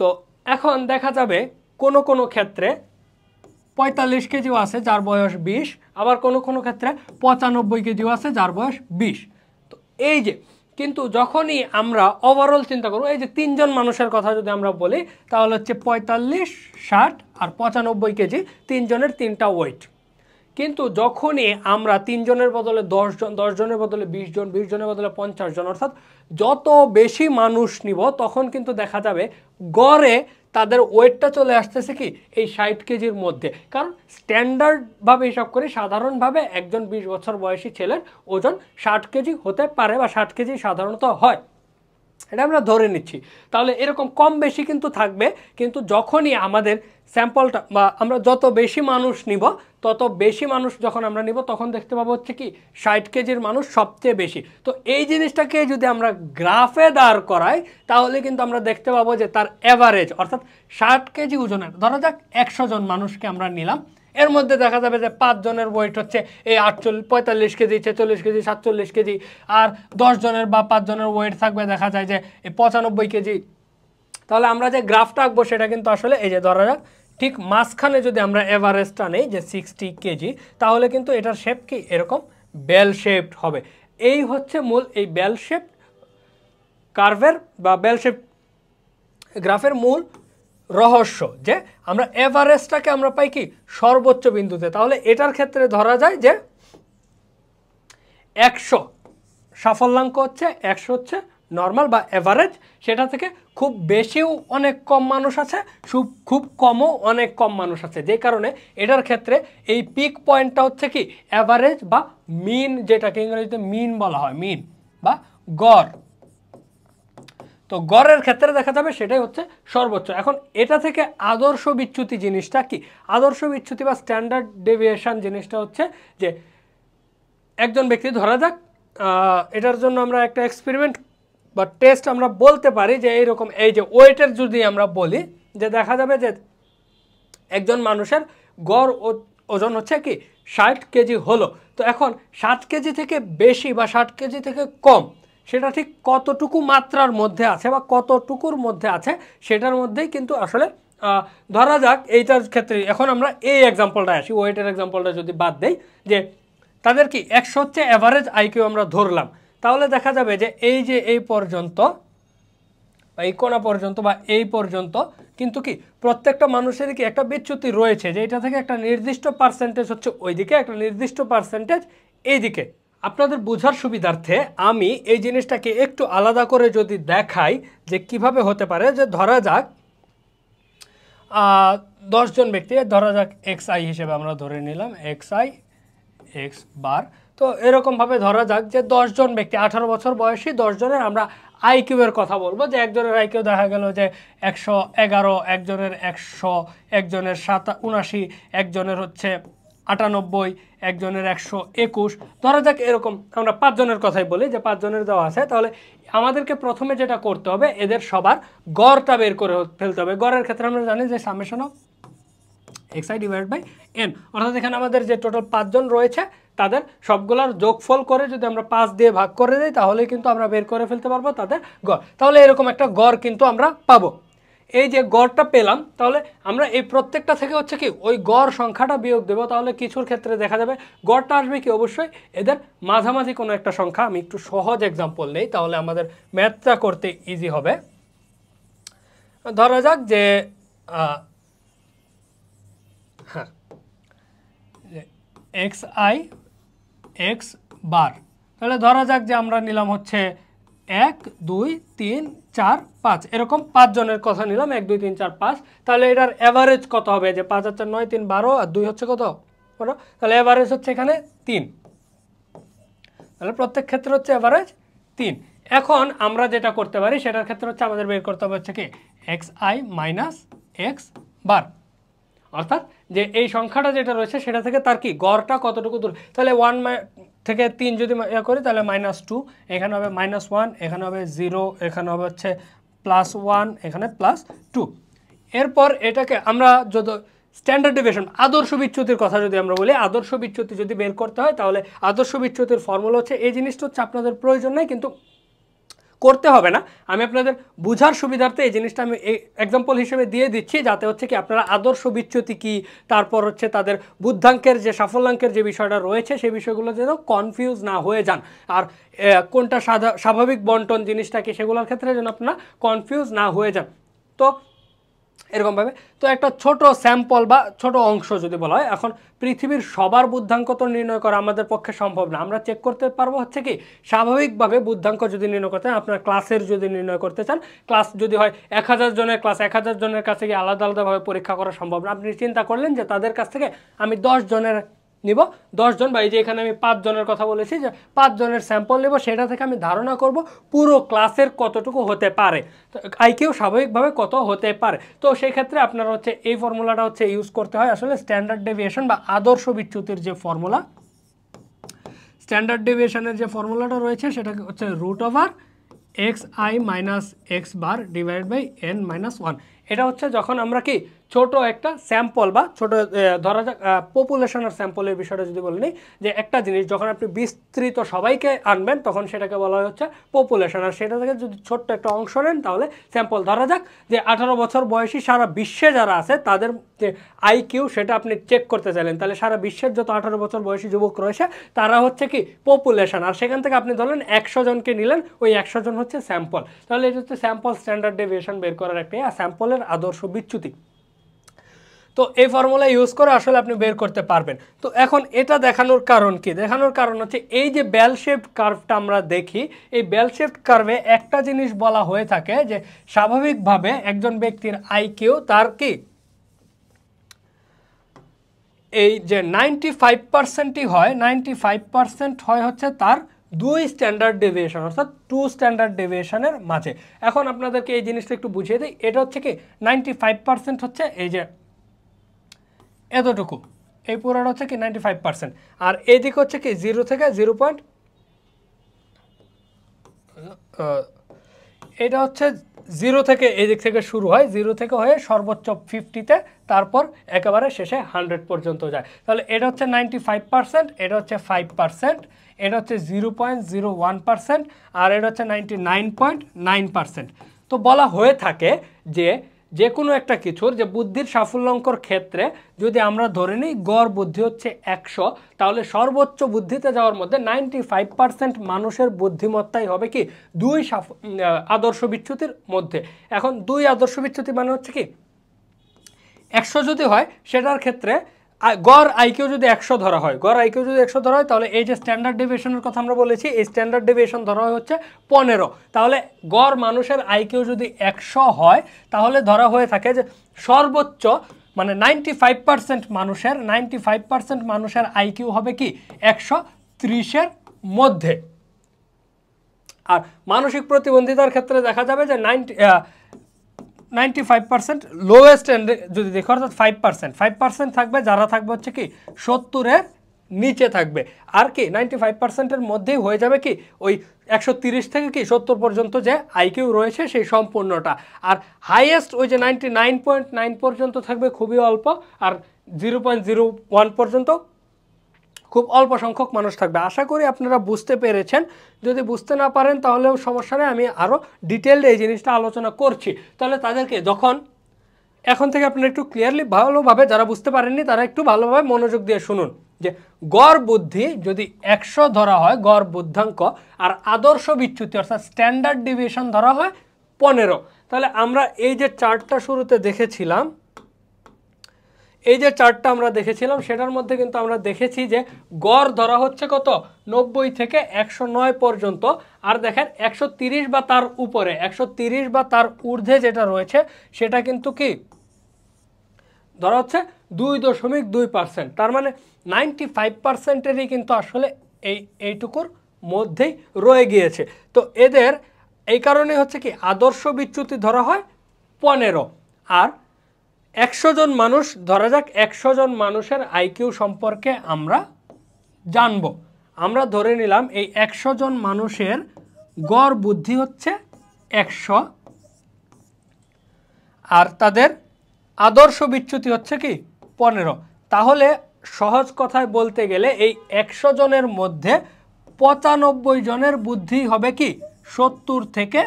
তো এখন দেখা যাবে কোনো ক্ষেত্রে 45 কেজিও আছে যার বয়স 20, আবার কোনো ক্ষেত্রে 95 কেজিও আছে যার বয়স 20। তো এই যে কিন্তু যখনই আমরা ওভারঅল চিন্তা করব, এই যে 3 জন মানুষের কথা যদি আমরা বলি তাহলে হচ্ছে 45, 60 আর 95 কেজি, 3 জনের 3টা ওয়েট। কিন্তু যখনই আমরা 3 জনের বদলে 10 জন, 10 জনের বদলে 20 জন, 20 জনের বদলে 50 জন, অর্থাৎ যত বেশি মানুষ নিব তখন কিন্তু দেখা যাবে গড়ে তাদের ওয়েটটা চলে আসতেছে কি এই 60 কেজির মধ্যে। কারণ স্ট্যান্ডার্ডভাবে হিসাব করে সাধারণভাবে একজন 20 বছর বয়সী ছেলের ওজন 60 কেজি হতে পারে বা 60 কেজি সাধারণত হয়, এটা আমরা ধরে নিচ্ছি। তাহলে এরকম কম বেশি কিন্তু থাকবে, কিন্তু যখনই আমাদের স্যাম্পলটা বা আমরা যত বেশি মানুষ নিব তত বেশি মানুষ যখন আমরা নিব তখন দেখতে পাবো হচ্ছে কি 60 কেজির মানুষ সবচেয়ে বেশি। তো এই জিনিসটাকে যদি আমরা গ্রাফে দাঁড় করাই তাহলে কিন্তু আমরা দেখতে পাবো যে তার অ্যাভারেজ অর্থাৎ 60 কেজি ওজনের ধরা যাক 100 জন মানুষকে আমরা নিলাম, এর মধ্যে দেখা যাবে যে 5 জনের ওয়েট হচ্ছে এই 45 কেজি, 46 কেজি, 47 কেজি, আর 10 জনের বা 5 জনের ওয়েট থাকবে দেখা যায় যে এই 95 কেজি। তাহলে আমরা যে গ্রাফটা আঁকবো সেটা কিন্তু আসলে এই যে ধরা যাক ঠিক মাঝখানে যদি আমরা এভারেজটা নেই যে 60 কেজি, তাহলে কিন্তু এটার শেপ কি এরকম বেল শেপড হবে। এই হচ্ছে মূল এই বেল শেপ কার্ভের বা বেল শেপ গ্রাফের মূল রহস্য, যে আমরা এভারেজটাকে আমরা পাই কি সর্বোচ্চ বিন্দুতে। তাহলে এটার ক্ষেত্রে ধরা যায় যে 100 সাফল্যাঙ্ক হচ্ছে, 100 হচ্ছে নর্মাল বা এভারেজ, সেটা থেকে খুব বেশিও অনেক কম মানুষ আছে, খুব কমও অনেক কম মানুষ আছে, যে কারণে এটার ক্ষেত্রে এই পিক পয়েন্টটা হচ্ছে কি এভারেজ বা মিন, যেটাকে ইংরেজিতে মিন বলা হয়, মিন বা গড়। তো গড়ের ক্ষেত্রে দেখা যাবে সেটাই হচ্ছে সর্বোচ্চ। এখন এটা থেকে আদর্শ বিচ্যুতি জিনিসটা কি? আদর্শ বিচ্যুতি বা স্ট্যান্ডার্ড ডেভিয়েশন জিনিসটা হচ্ছে যে একজন ব্যক্তি ধরা যাক, এটার জন্য আমরা একটা এক্সপেরিমেন্ট বা টেস্ট আমরা বলতে পারি যে এইরকম, এই যে ওয়েটের যদি আমরা বলি যে দেখা যাবে যে একজন মানুষের গড় ওজন হচ্ছে কি 60 কেজি হলো। তো এখন 60 কেজি থেকে বেশি বা 60 কেজি থেকে কম সেটা ঠিক কতটুকু মাত্রার মধ্যে আছে বা কতটুকুর মধ্যে আছে সেটার মধ্যেই কিন্তু আসলে ধরা যাক এইটার ক্ষেত্রে এখন আমরা এই এক্সাম্পলটা আসি, ওয়েটের এক্সাম্পলটা যদি বাদ দেই যে তাদের কি 100 হচ্ছে অ্যাভারেজ আইকিউ আমরা ধরলাম, তাহলে দেখা যাবে যে এই যে এই পর্যন্ত বা এই কোণা পর্যন্ত বা এই পর্যন্ত কিন্তু কি প্রত্যেকটা মানুষেরই কি একটা বিচ্যুতি রয়েছে, যে এটা থেকে একটা নির্দিষ্ট পার্সেন্টেজ হচ্ছে ওইদিকে, একটা নির্দিষ্ট পার্সেন্টেজ এইদিকে। আপনাদের বোঝার সুবিধার্থে আমি এই জিনিসটাকে একটু আলাদা করে যদি দেখাই যে কিভাবে হতে পারে, যে ধরা যাক 10 জন ব্যক্তি, ধরা যাক xi হিসেবে আমরা ধরে নিলাম xi x বার। তো এরকমভাবে ধরা যাক যে 10 জন ব্যক্তি 18 বছর বয়সী 10 জনের আমরা আইকিউ এর কথা বলবো, যে একজনের আইকিউ দেখা গেল যে 111, একজনের 100, একজনের 79, একজনের হচ্ছে 98, একজনের 121। ধরা যাক এরকম আমরা 5 জনের কথাই বলি যে 5 জনের দেওয়া আছে। তাহলে আমাদেরকে প্রথমে যেটা করতে হবে এদের সবার গড়টা বের করে ফেলতে হবে। গড়ের ক্ষেত্রে আমরা জানি যে summation of xi divided by n, অর্থাৎ এখানে আমাদের যে টোটাল 5 জন রয়েছে তাদের সবগুলোর যোগফল করে যদি আমরা 5 দিয়ে ভাগ করে দিই তাহলে কিন্তু আমরা বের করে ফেলতে পারবো তাদের গড়। তাহলে এরকম একটা গড় কিন্তু আমরা পাবো। এই যে গড়টা পেলাম, তাহলে আমরা এই প্রত্যেকটা থেকে হচ্ছে কি ওই গড় সংখ্যাটা বিয়োগ দেবো। তাহলে কিছুর ক্ষেত্রে দেখা যাবে গড়টা আসবে কি অবশ্যই এদের মাঝামাঝি কোনো একটা সংখ্যা। আমি একটু সহজ এক্সাম্পল নেই, তাহলে আমাদের ম্যাথটা করতে ইজি হবে। ধরা যাক যে হ্যাঁ এক্স আই এক্স বার, তাহলে ধরা যাক যে আমরা নিলাম হচ্ছে 1 2 3 4 5, এরকম 5 জনের কথা নিলাম, 1 2 3 4 5। তাহলে এটার অ্যাভারেজ কত হবে? যে 5 আর 4 9 3 12 আর 2 হচ্ছে কত 12, তাহলে অ্যাভারেজ হচ্ছে এখানে 3। তাহলে প্রত্যেক ক্ষেত্রে হচ্ছে অ্যাভারেজ 3। এখন আমরা যেটা করতে পারি সেটার ক্ষেত্রে হচ্ছে আমাদের বের করতে হবে হচ্ছে কি এক্স আই মাইনাস এক্স বার, অর্থাৎ যে এই সংখ্যাটা যেটা রয়েছে সেটা থেকে তার কি গড়টা কতটুকু দূর। তাহলে 1 থেকে 3 যদি করি তাহলে -2, এখানে হবে -1, এখানে হবে 0, এখানে হবে হচ্ছে +1, এখানে +2। এরপর এটাকে আমরা যদি স্ট্যান্ডার্ড ডেভিয়েশন আদর্শ বিচ্যুতির কথা যদি আমরা বলি, আদর্শ বিচ্যুতি যদি বের করতে হয় তাহলে আদর্শ বিচ্যুতির ফর্মুলা হচ্ছে, এই জিনিসটা হচ্ছে আপনাদের প্রয়োজন নেই কিন্তু করতে হবে না, আমি আপনাদের বোঝার সুবিধার্থে এই জিনিসটা আমি এক্সাম্পল হিসেবে দিয়ে দিচ্ছি, যাতে হচ্ছে কি আপনারা আদর্শ বিচ্যুতি কি, তারপর হচ্ছে তাদের বুদ্ধাঙ্কের যে সাফল্যাঙ্কের যে বিষয়টা রয়েছে সেই বিষয়গুলো যেন কনফিউজ না হয়ে যান, আর কোনটা স্বাভাবিক বন্টন জিনিসটা কি সেগুলোর ক্ষেত্রে যেন আপনারা কনফিউজ না হয়ে যান। তো এরকমভাবে তো একটা ছোট স্যাম্পল বা ছোট অংশ যদি বলা হয়, এখন পৃথিবীর সবার বুদ্ধাঙ্ক তো নির্ণয় করা আমাদের পক্ষে সম্ভব না। আমরা চেক করতে পারবো হচ্ছে কি স্বাভাবিকভাবে বুদ্ধাঙ্ক যদি নির্ণয় করতে চান, আপনার ক্লাসের যদি নির্ণয় করতে চান, ক্লাস যদি হয় 1000 জনের ক্লাস, 1000 জনের কাছে গিয়ে আলাদা আলাদাভাবে পরীক্ষা করা সম্ভব না। আপনি চিন্তা করলেন যে তাদের কাছ থেকে আমি 10 জনের নিব, 10 জন, বা এই যে এখানে আমি 5 জনের কথা বলেছি যে 5 জনের স্যাম্পল নেব, সেটা থেকে আমি ধারণা করব পুরো ক্লাসের কতটুকু হতে পারে, আইকিউ স্বাভাবিকভাবে কত হতে পারে। তো সেই ক্ষেত্রে আপনারা হচ্ছে এই ফর্মুলাটা হচ্ছে ইউজ করতে হয়। আসলে স্ট্যান্ডার্ড ডেভিয়েশন বা আদর্শ বিচ্যুতির যে ফর্মুলা, স্ট্যান্ডার্ড ডেভিয়েশনের যে ফর্মুলাটা রয়েছে সেটা হচ্ছে √x i minus x bar divide by n-1। এটা হচ্ছে যখন আমরা কি ছোট একটা স্যাম্পল বা ছোট ধরা যাক পপুলেশনের স্যাম্পলের বিষয়টা যদি বলে নিই, যে একটা জিনিস যখন আপনি বিস্তৃত সবাইকে আনবেন তখন সেটাকে বলা হচ্ছে পপুলেশন, আর সেটা থেকে যদি ছোট্ট একটা অংশ নেন তাহলে স্যাম্পল। ধরা যাক যে 18 বছর বয়সী সারা বিশ্বে যারা আছে তাদের যে আইকিউ সেটা আপনি চেক করতে চাইলেন, তাহলে সারা বিশ্বের যত 18 বছর বয়সী যুবক রয়েছে তারা হচ্ছে কি পপুলেশন, আর সেখান থেকে আপনি ধরলেন 100 জনকে নিলেন, ওই 100 জন হচ্ছে স্যাম্পল। তাহলে এটা হচ্ছে স্যাম্পল স্ট্যান্ডার্ড ডেভিয়েশন বের করার একটা স্যাম্পলের আদর্শ বিচ্যুতি। তো এই ফর্মুলা ইউজ করে আসলে আপনি বের করতে পারবেন। তো এখন এটা দেখানোর কারণ কি? দেখানোর কারণ হচ্ছে এই যে বেল শেপড কার্ভটা আমরা দেখি, এই বেল শেপড কার্ভে একটা জিনিস বলা হয়ে থাকে যে স্বাভাবিকভাবে একজন ব্যক্তির আইকিউ তার কি এই যে 95%ই হয়, 95% হয় হচ্ছে তার 2 স্ট্যান্ডার্ড ডেভিয়েশন, অর্থাৎ 2 স্ট্যান্ডার্ড ডেভিয়েশনের মাঝে। এখন আপনাদেরকে এই জিনিসটা একটু বুঝিয়ে দিই, এটা হচ্ছে কি 95% হচ্ছে এই যে এতটুকু, এই পুরোটা হচ্ছে কি 95%, আর এইদিকে হচ্ছে কি 0 থেকে 0. এটা হচ্ছে 0 থেকে এই দিক থেকে শুরু হয়, 0 থেকে হয়ে সর্বোচ্চ 50-তে, তারপর একেবারে শেষে 100 পর্যন্ত যায়। তাহলে এটা হচ্ছে 95%, এটা হচ্ছে 5%, এটা হচ্ছে 0.01%, আর এটা হচ্ছে 99.9%। তো বলা হয়ে থাকে যে কোনো একটা কিছুর যে বুদ্ধির সাফল্যাঙ্কর ক্ষেত্রে যদি আমরা ধরে নিই গড় বুদ্ধি হচ্ছে 100, তাহলে সর্বোচ্চ বুদ্ধিতে যাওয়ার মধ্যে 95% মানুষের বুদ্ধিমত্তাই হবে কি 2 আদর্শ বিচ্যুতির মধ্যে। এখন 2 আদর্শ বিচ্যুতি মানে হচ্ছে কি 100 যদি হয় সেটার ক্ষেত্রে গড় আইকিউ যদি 100 ধরা হয়, গড় আইকিউ যদি 100 ধরা হয়, তাহলে এই যে স্ট্যান্ডার্ড ডেভিয়েশনের কথা আমরা বলেছি, এই স্ট্যান্ডার্ড ডেভিয়েশন ধরা হয় হচ্ছে 15। তাহলে গড় মানুষের আইকিউ যদি 100 হয় তাহলে ধরা হয়ে থাকে যে সর্বোচ্চ মানে 95% মানুষের আইকিউ হবে কি 130-এর মধ্যে। আর মানসিক প্রতিবন্ধিতার ক্ষেত্রে দেখা যাবে যে 95% লোয়েস্ট এন্ডে যদি দেখো, অর্থাৎ 5% থাকবে যারা থাকবে হচ্ছে কি 70-এর নিচে থাকবে, আর কি 95%-এর মধ্যেই হয়ে যাবে কি ওই 130 থেকে কি 70 পর্যন্ত যে আইকিউ রয়েছে সেই সম্পূর্ণটা। আর হাইয়েস্ট ওই যে 99.9 পর্যন্ত থাকবে খুবই অল্প, আর 0.01 পর্যন্ত খুব অল্প সংখ্যক মানুষ থাকবে। আশা করি আপনারা বুঝতে পেরেছেন। যদি বুঝতে না পারেন তাহলেও সমস্যা নেই, আমি আরও ডিটেইলড এই জিনিসটা আলোচনা করছি। তাহলে তাদেরকে যখন এখন থেকে আপনারা একটু ক্লিয়ারলি ভালোভাবে, যারা বুঝতে পারেননি তারা একটু ভালোভাবে মনোযোগ দিয়ে শুনুন যে গড় বুদ্ধি যদি 100 ধরা হয় গড় বুদ্ধাঙ্ক, আর আদর্শ বিচ্যুতি অর্থাৎ স্ট্যান্ডার্ড ডিভিয়েশন ধরা হয় 15। তাহলে আমরা এই যে চার্টটা শুরুতে দেখেছিলাম, সেটার মধ্যে কিন্তু আমরা দেখেছি যে গড় ধরা হচ্ছে কত 90 থেকে 109 পর্যন্ত। আর দেখেন 130 বা তার উপরে, 130 বা তার ঊর্ধ্বে যেটা রয়েছে সেটা কিন্তু কি ধরা হচ্ছে 2.2%। তার মানে 95%-এরই কিন্তু আসলে এইটুকুর মধ্যেই রয়ে গিয়েছে। তো এদের এই কারণে হচ্ছে কি আদর্শ বিচ্যুতি ধরা হয় 15। আর 100 জন মানুষ, ধরা যাক 100 জন মানুষের আইকিউ সম্পর্কে আমরা জানব। আমরা ধরে নিলাম এই 100 জন মানুষের গড় বুদ্ধি হচ্ছে 100, আর তাদের আদর্শ বিচ্যুতি হচ্ছে কি 15। তাহলে সহজ কথায় বলতে গেলে এই 100 জনের মধ্যে 95 জনের বুদ্ধি হবে কি 70 থেকে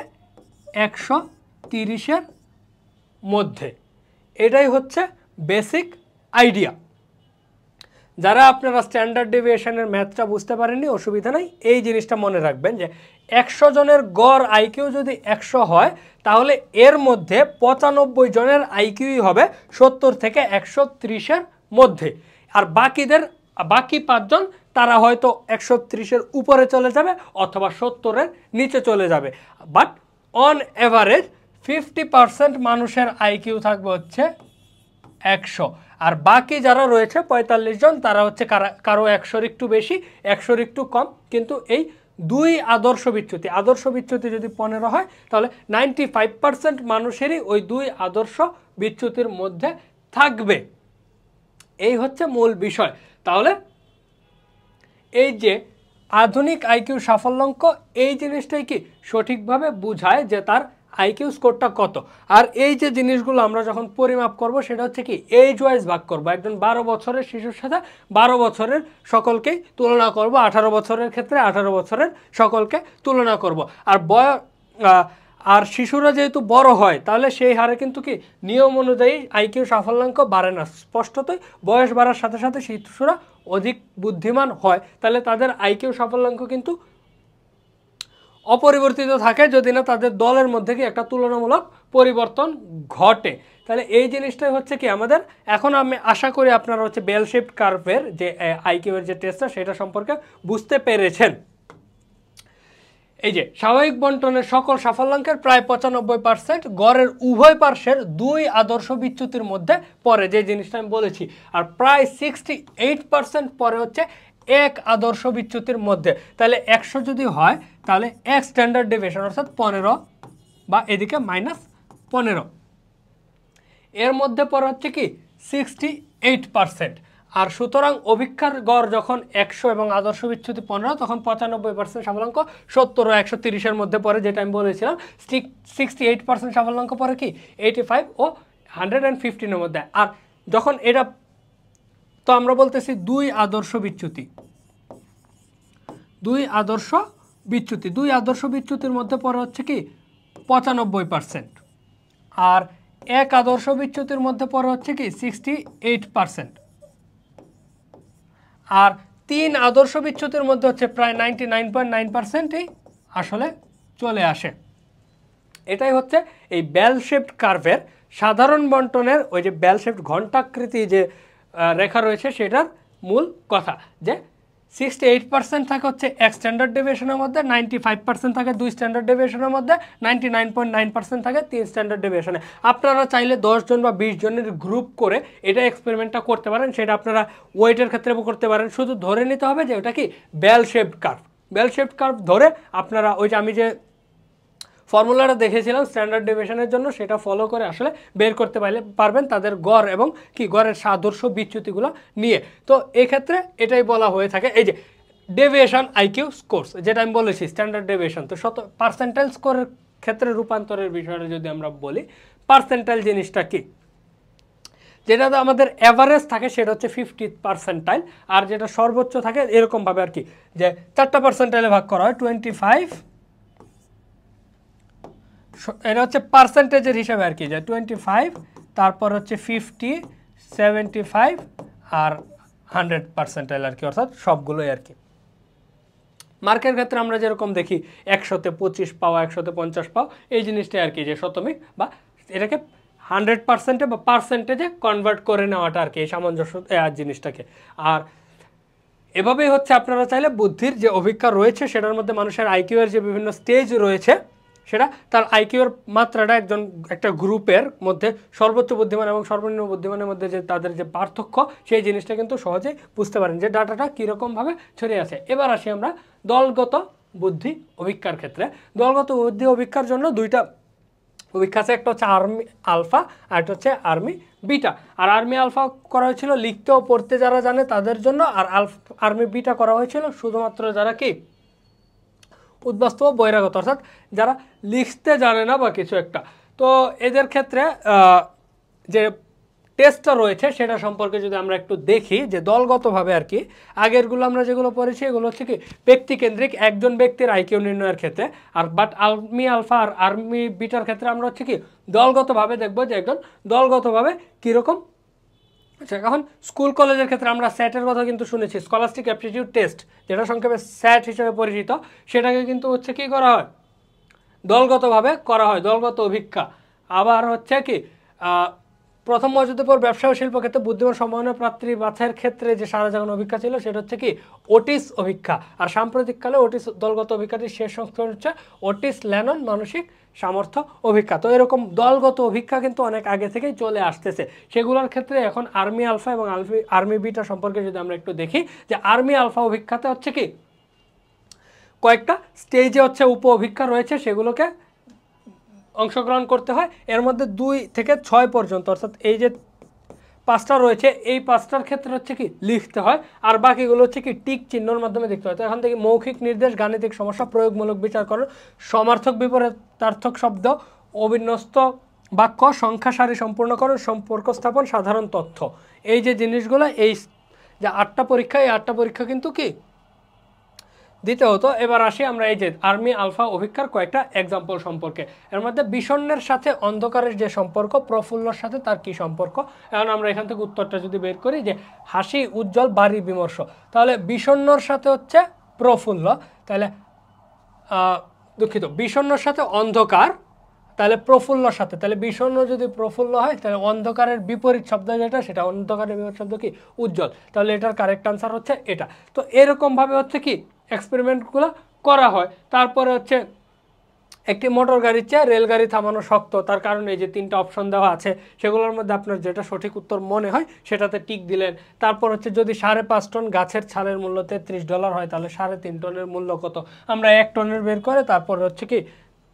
130-এর মধ্যে। এটাই হচ্ছে বেসিক আইডিয়া। যারা আপনারা স্ট্যান্ডার্ড ডেভিয়েশনের ম্যাথটা বুঝতে পারেননি অসুবিধা নাই, এই জিনিসটা মনে রাখবেন যে 100 জনের গড় আইকিউ যদি 100 হয় তাহলে এর মধ্যে 95 জনের আইকিউই হবে 70 থেকে 130-এর মধ্যে। আর বাকি 5 জন তারা হয়তো 130-এর উপরে চলে যাবে অথবা 70-এর নিচে চলে যাবে। বাট অন এভারেজ 50% মানুষের আইকিউ থাকবে হচ্ছে 100। আর বাকি যারা রয়েছে 45 জন তারা হচ্ছে কারো 100-এর একটু বেশি, 100-এর একটু কম। কিন্তু এই দুই আদর্শ বিচ্যুতি যদি 15 হয় তাহলে 95% মানুষেরই ওই দুই আদর্শ বিচ্যুতির মধ্যে থাকবে। এই হচ্ছে মূল বিষয়। তাহলে এই যে আধুনিক আইকিউ সাফল্যাঙ্ক, এই জিনিসটাই কি সঠিকভাবে বোঝায় যে তার আইকিউ স্কোরটা কত। আর এই যে জিনিসগুলো আমরা যখন পরিমাপ করব সেটা হচ্ছে কি এজ ওয়াইজ ভাগ করব। একজন 12 বছরের শিশুর সাথে 12 বছরের সকলকেই তুলনা করব, 18 বছরের ক্ষেত্রে 18 বছরের সকলকে তুলনা করব। আর শিশুরা যেহেতু বড় হয় তাহলে সেই হারে কিন্তু কি নিয়ম অনুযায়ী আইকিউ সাফল্যাঙ্ক বাড়ে না। স্পষ্টতই বয়স বাড়ার সাথে সাথে শিশুরা অধিক বুদ্ধিমান হয়, তাহলে তাদের আইকিউ সাফল্যাঙ্ক কিন্তু অপরিবর্তিত থাকে যদি না তাদের দলের মধ্যে কি একটা তুলনামূলক পরিবর্তন ঘটে। তাহলে এই জিনিসটাই হচ্ছে কি আমাদের এখন আমি আশা করি আপনারা হচ্ছে বেল শেপড কার্ভের যে আইকিউ এর যে টেস্টটা সেটা সম্পর্কে বুঝতে পেরেছেন। এই যে স্বাভাবিক বন্টনের সকল সাফল্যাঙ্কের প্রায় 95% গড়ের উভয় পার্শ্বের দুই আদর্শ বিচ্যুতির মধ্যে পড়ে, যে জিনিসটা আমি বলেছি। আর প্রায় 68% পরে হচ্ছে এক আদর্শ বিচ্যুতির মধ্যে। তাহলে 100 যদি হয় তাহলে এক স্ট্যান্ডার্ড ডেভিয়েশন অর্থাৎ 15 বা এদিকে -15 এর মধ্যে পড়ে হচ্ছে কি 68%। আর সুতরাং অভিক্ষার গড় যখন 100 এবং আদর্শ বিচ্যুতি 15 তখন 95% সাফল্যাঙ্ক 70 ও 130-এর মধ্যে পড়ে, যেটা আমি বলেছিলাম। 68% সাফল্যাঙ্ক পড়ে কি 85 ও 115-এর মধ্যে। আর যখন এটা তো আমরা বলতেছি দুই আদর্শ বিচ্যুতির মধ্যে পড়ে হচ্ছে কি 95%। আর এক আদর্শ বিচ্যুতির মধ্যে পড়ে হচ্ছে কি 68%। আর তিন আদর্শ বিচ্যুতির মধ্যে হচ্ছে প্রায় 99.9%ই আসলে চলে আসে। এটাই হচ্ছে এই বেল শেপড কার্ভের সাধারণ বন্টনের ওই যে বেল শেপড ঘণ্টাকৃতি যে রেখা রয়েছে সেটার মূল কথা, যে 68% থাকে হচ্ছে এক স্ট্যান্ডার্ড ডেভিয়েশনের মধ্যে, 95% থাকে দুই স্ট্যান্ডার্ড ডেভিয়েশনের মধ্যে, 99.9% থাকে তিন স্ট্যান্ডার্ড ডেভিয়েশনে। আপনারা চাইলে 10 জন বা 20 জনের গ্রুপ করে এটা এক্সপেরিমেন্টটা করতে পারেন, সেটা আপনারা ওয়েটের ক্ষেত্রে করতে পারেন। শুধু ধরে নিতে হবে যে ওটা কি bell shaped curve. Bell shaped curve ধরে আপনারা ওই যে আমি যে ফর্মুলাটা দেখেছিলাম স্ট্যান্ডার্ড ডেভিয়েশনের জন্য সেটা ফলো করে আসলে বের করতে পারবেন তাদের গড় এবং কি গড়ের আদর্শ বিচ্যুতিগুলো নিয়ে। তো এক্ষেত্রে এটাই বলা হয়ে থাকে এই যে ডেভিয়েশন আইকিউ স্কোরস, যেটা আমি বলেছি স্ট্যান্ডার্ড ডেভিয়েশন। তো পার্সেন্টাইল স্কোরের ক্ষেত্রে রূপান্তরের বিষয়টা যদি আমরা বলি, পার্সেন্টাইল জিনিসটা কি যেটাতে আমাদের অ্যাভারেজ থাকে সেটা হচ্ছে 50%, আর যেটা সর্বোচ্চ থাকে এরকমভাবে আর কি, যে 4টা পার্সেন্টাইলে ভাগ করা হয় 25, এটা হচ্ছে পার্সেন্টেজের হিসাবে আর কি, যে 25, তারপর হচ্ছে 50, 75 আর 100% আর কি, অর্থাৎ সবগুলোই আর কি। মার্কের ক্ষেত্রে আমরা যেরকম দেখি 100-তে 25 পাওয়া, 100-তে 50 পাওয়া, এই জিনিসটাই আর কি, যে শতমিক বা এটাকে 100%-এ বা পার্সেন্টেজে কনভার্ট করে নেওয়াটা আর কি, এই সামঞ্জস্য জিনিসটাকে। আর এভাবেই হচ্ছে আপনারা চাইলে বুদ্ধির যে অভিজ্ঞতা রয়েছে সেটার মধ্যে মানুষের আইকিউ এর যে বিভিন্ন স্টেজ রয়েছে, সেটা তার আইকিউ এর মাত্রাটা একটা গ্রুপের মধ্যে সর্বোচ্চ বুদ্ধিমান এবং সর্বনিম্ন বুদ্ধিমানের মধ্যে যে তাদের যে পার্থক্য, সেই জিনিসটা কিন্তু সহজেই বুঝতে পারেন যে ডাটাটা কীরকমভাবে ছড়িয়ে আছে। এবার আসি আমরা দলগত বুদ্ধি অভিজ্ঞতার ক্ষেত্রে। দলগত বুদ্ধি অভিজ্ঞতার জন্য দুইটা অভিজ্ঞতা আছে, একটা হচ্ছে আর্মি আলফা আর একটা হচ্ছে আর্মি বিটা। আর আর্মি আলফা করা হয়েছিল লিখতে ও পড়তে যারা জানে তাদের জন্য, আর আর্মি বিটা করা হয়েছিল শুধুমাত্র যারা কি উদ্বাস্তু ও বহিরাগত, অর্থাৎ যারা লিখতে জানে না বা কিছু একটা। তো এদের ক্ষেত্রে যে টেস্টটা রয়েছে সেটা সম্পর্কে যদি আমরা একটু দেখি, যে দলগতভাবে আর কি, আগেরগুলো আমরা যেগুলো পড়েছি এগুলো হচ্ছে কি ব্যক্তিকেন্দ্রিক, একজন ব্যক্তির আইকিউ নির্ণয়ের ক্ষেত্রে। আর বাট আর্মি আলফা আর আর্মি বিটার ক্ষেত্রে আমরা হচ্ছে কি দলগতভাবে দেখবো যে একজন দলগতভাবে কীরকম। আচ্ছা, এখন স্কুল কলেজের ক্ষেত্রে আমরা স্যাটের কথা কিন্তু শুনেছি, স্কলাস্টিক অ্যাপটিটিউড টেস্ট, যেটা সংক্ষেপে স্যাট হিসেবে পরিচিত, সেটাকে কিন্তু হচ্ছে কি করা হয়, দলগতভাবে করা হয়, দলগত অভিজ্ঞতা। আবার হচ্ছে কি প্রথম মজুদের পর ব্যবসা ও শিল্প ক্ষেত্রে বুদ্ধিমান সম্ভাবনা প্রার্থী বাছাইয়ের ক্ষেত্রে যে সারা জাগানো অভিজ্ঞতা ছিল সেটা হচ্ছে কি ওটিস অভিজ্ঞতা। আর সাম্প্রতিককালে ওটিস দলগত অভিজ্ঞতার শেষ সংস্করণ হচ্ছে ওটিস ল্যানন মানসিক সামর্থ্য অভিজ্ঞতা। তো এরকম দলগত অভিজ্ঞতা কিন্তু অনেক আগে থেকেই চলে আসতেছে। সেগুলোর ক্ষেত্রে এখন আর্মি আলফা এবং আর্মি বিটা সম্পর্কে যদি আমরা একটু দেখি, যে আর্মি আলফা অভিজ্ঞতা হচ্ছে কি কয়েকটা স্টেজে হচ্ছে উপ অভিজ্ঞতা রয়েছে, সেগুলোকে অংশগ্রহণ করতে হয়। এর মধ্যে 2 থেকে 6 পর্যন্ত, অর্থাৎ এই যে 5টা রয়েছে, এই 5টার ক্ষেত্রে হচ্ছে কি লিখতে হয়, আর বাকিগুলো হচ্ছে কি টিক চিহ্নর মাধ্যমে দেখতে হয়। তো এখান থেকে মৌখিক নির্দেশ, গাণিতিক সমস্যা, প্রয়োগমূলক বিচারকরণ, সমার্থক বিপরীতার্থক শব্দ, অবিন্যস্ত বাক্য, সংখ্যা সারি সম্পূর্ণকরণ, সম্পর্ক স্থাপন, সাধারণ তথ্য, এই যে জিনিসগুলো, এই যে 8টা পরীক্ষা, এই 8টা পরীক্ষা কিন্তু কি দিতে হতো। এবার আসি আমরা এই যে আর্মি আলফা অভিজ্ঞতার কয়েকটা এক্সাম্পল সম্পর্কে। এর মধ্যে বিষণ্ণের সাথে অন্ধকারের যে সম্পর্ক, প্রফুল্লর সাথে তার কি সম্পর্ক। এখন আমরা এখান থেকে উত্তরটা যদি বের করি, যে হাসি উজ্জ্বল বাড়ি বিমর্ষ, তাহলে বিষণ্ণর সাথে হচ্ছে প্রফুল্ল, তাহলে দুঃখিত, বিষণ্ণর সাথে অন্ধকার, তাহলে প্রফুল্লর সাথে, তাহলে বিষণ্ণ যদি প্রফুল্ল হয় তাহলে অন্ধকারের বিপরীত শব্দ যেটা, সেটা অন্ধকারের বিপরীত শব্দ কি উজ্জ্বল, তাহলে এটার কারেক্ট আনসার হচ্ছে এটা। তো এরকমভাবে হচ্ছে কি এক্সপেরিমেন্টগুলো করা হয়। তারপরে হচ্ছে একটি মোটর গাড়ির চেয়ে রেলগাড়ি থামানো শক্ত, তার কারণে এই যে 3টা অপশন দেওয়া আছে, সেগুলোর মধ্যে আপনার যেটা সঠিক উত্তর মনে হয় সেটাতে টিক দিলেন। তারপর হচ্ছে যদি 5.5 টন গাছের ছালের মূল্য $33 হয়, তাহলে 3.5 টনের মূল্য কত, আমরা 1 টনের বের করে তারপর হচ্ছে কি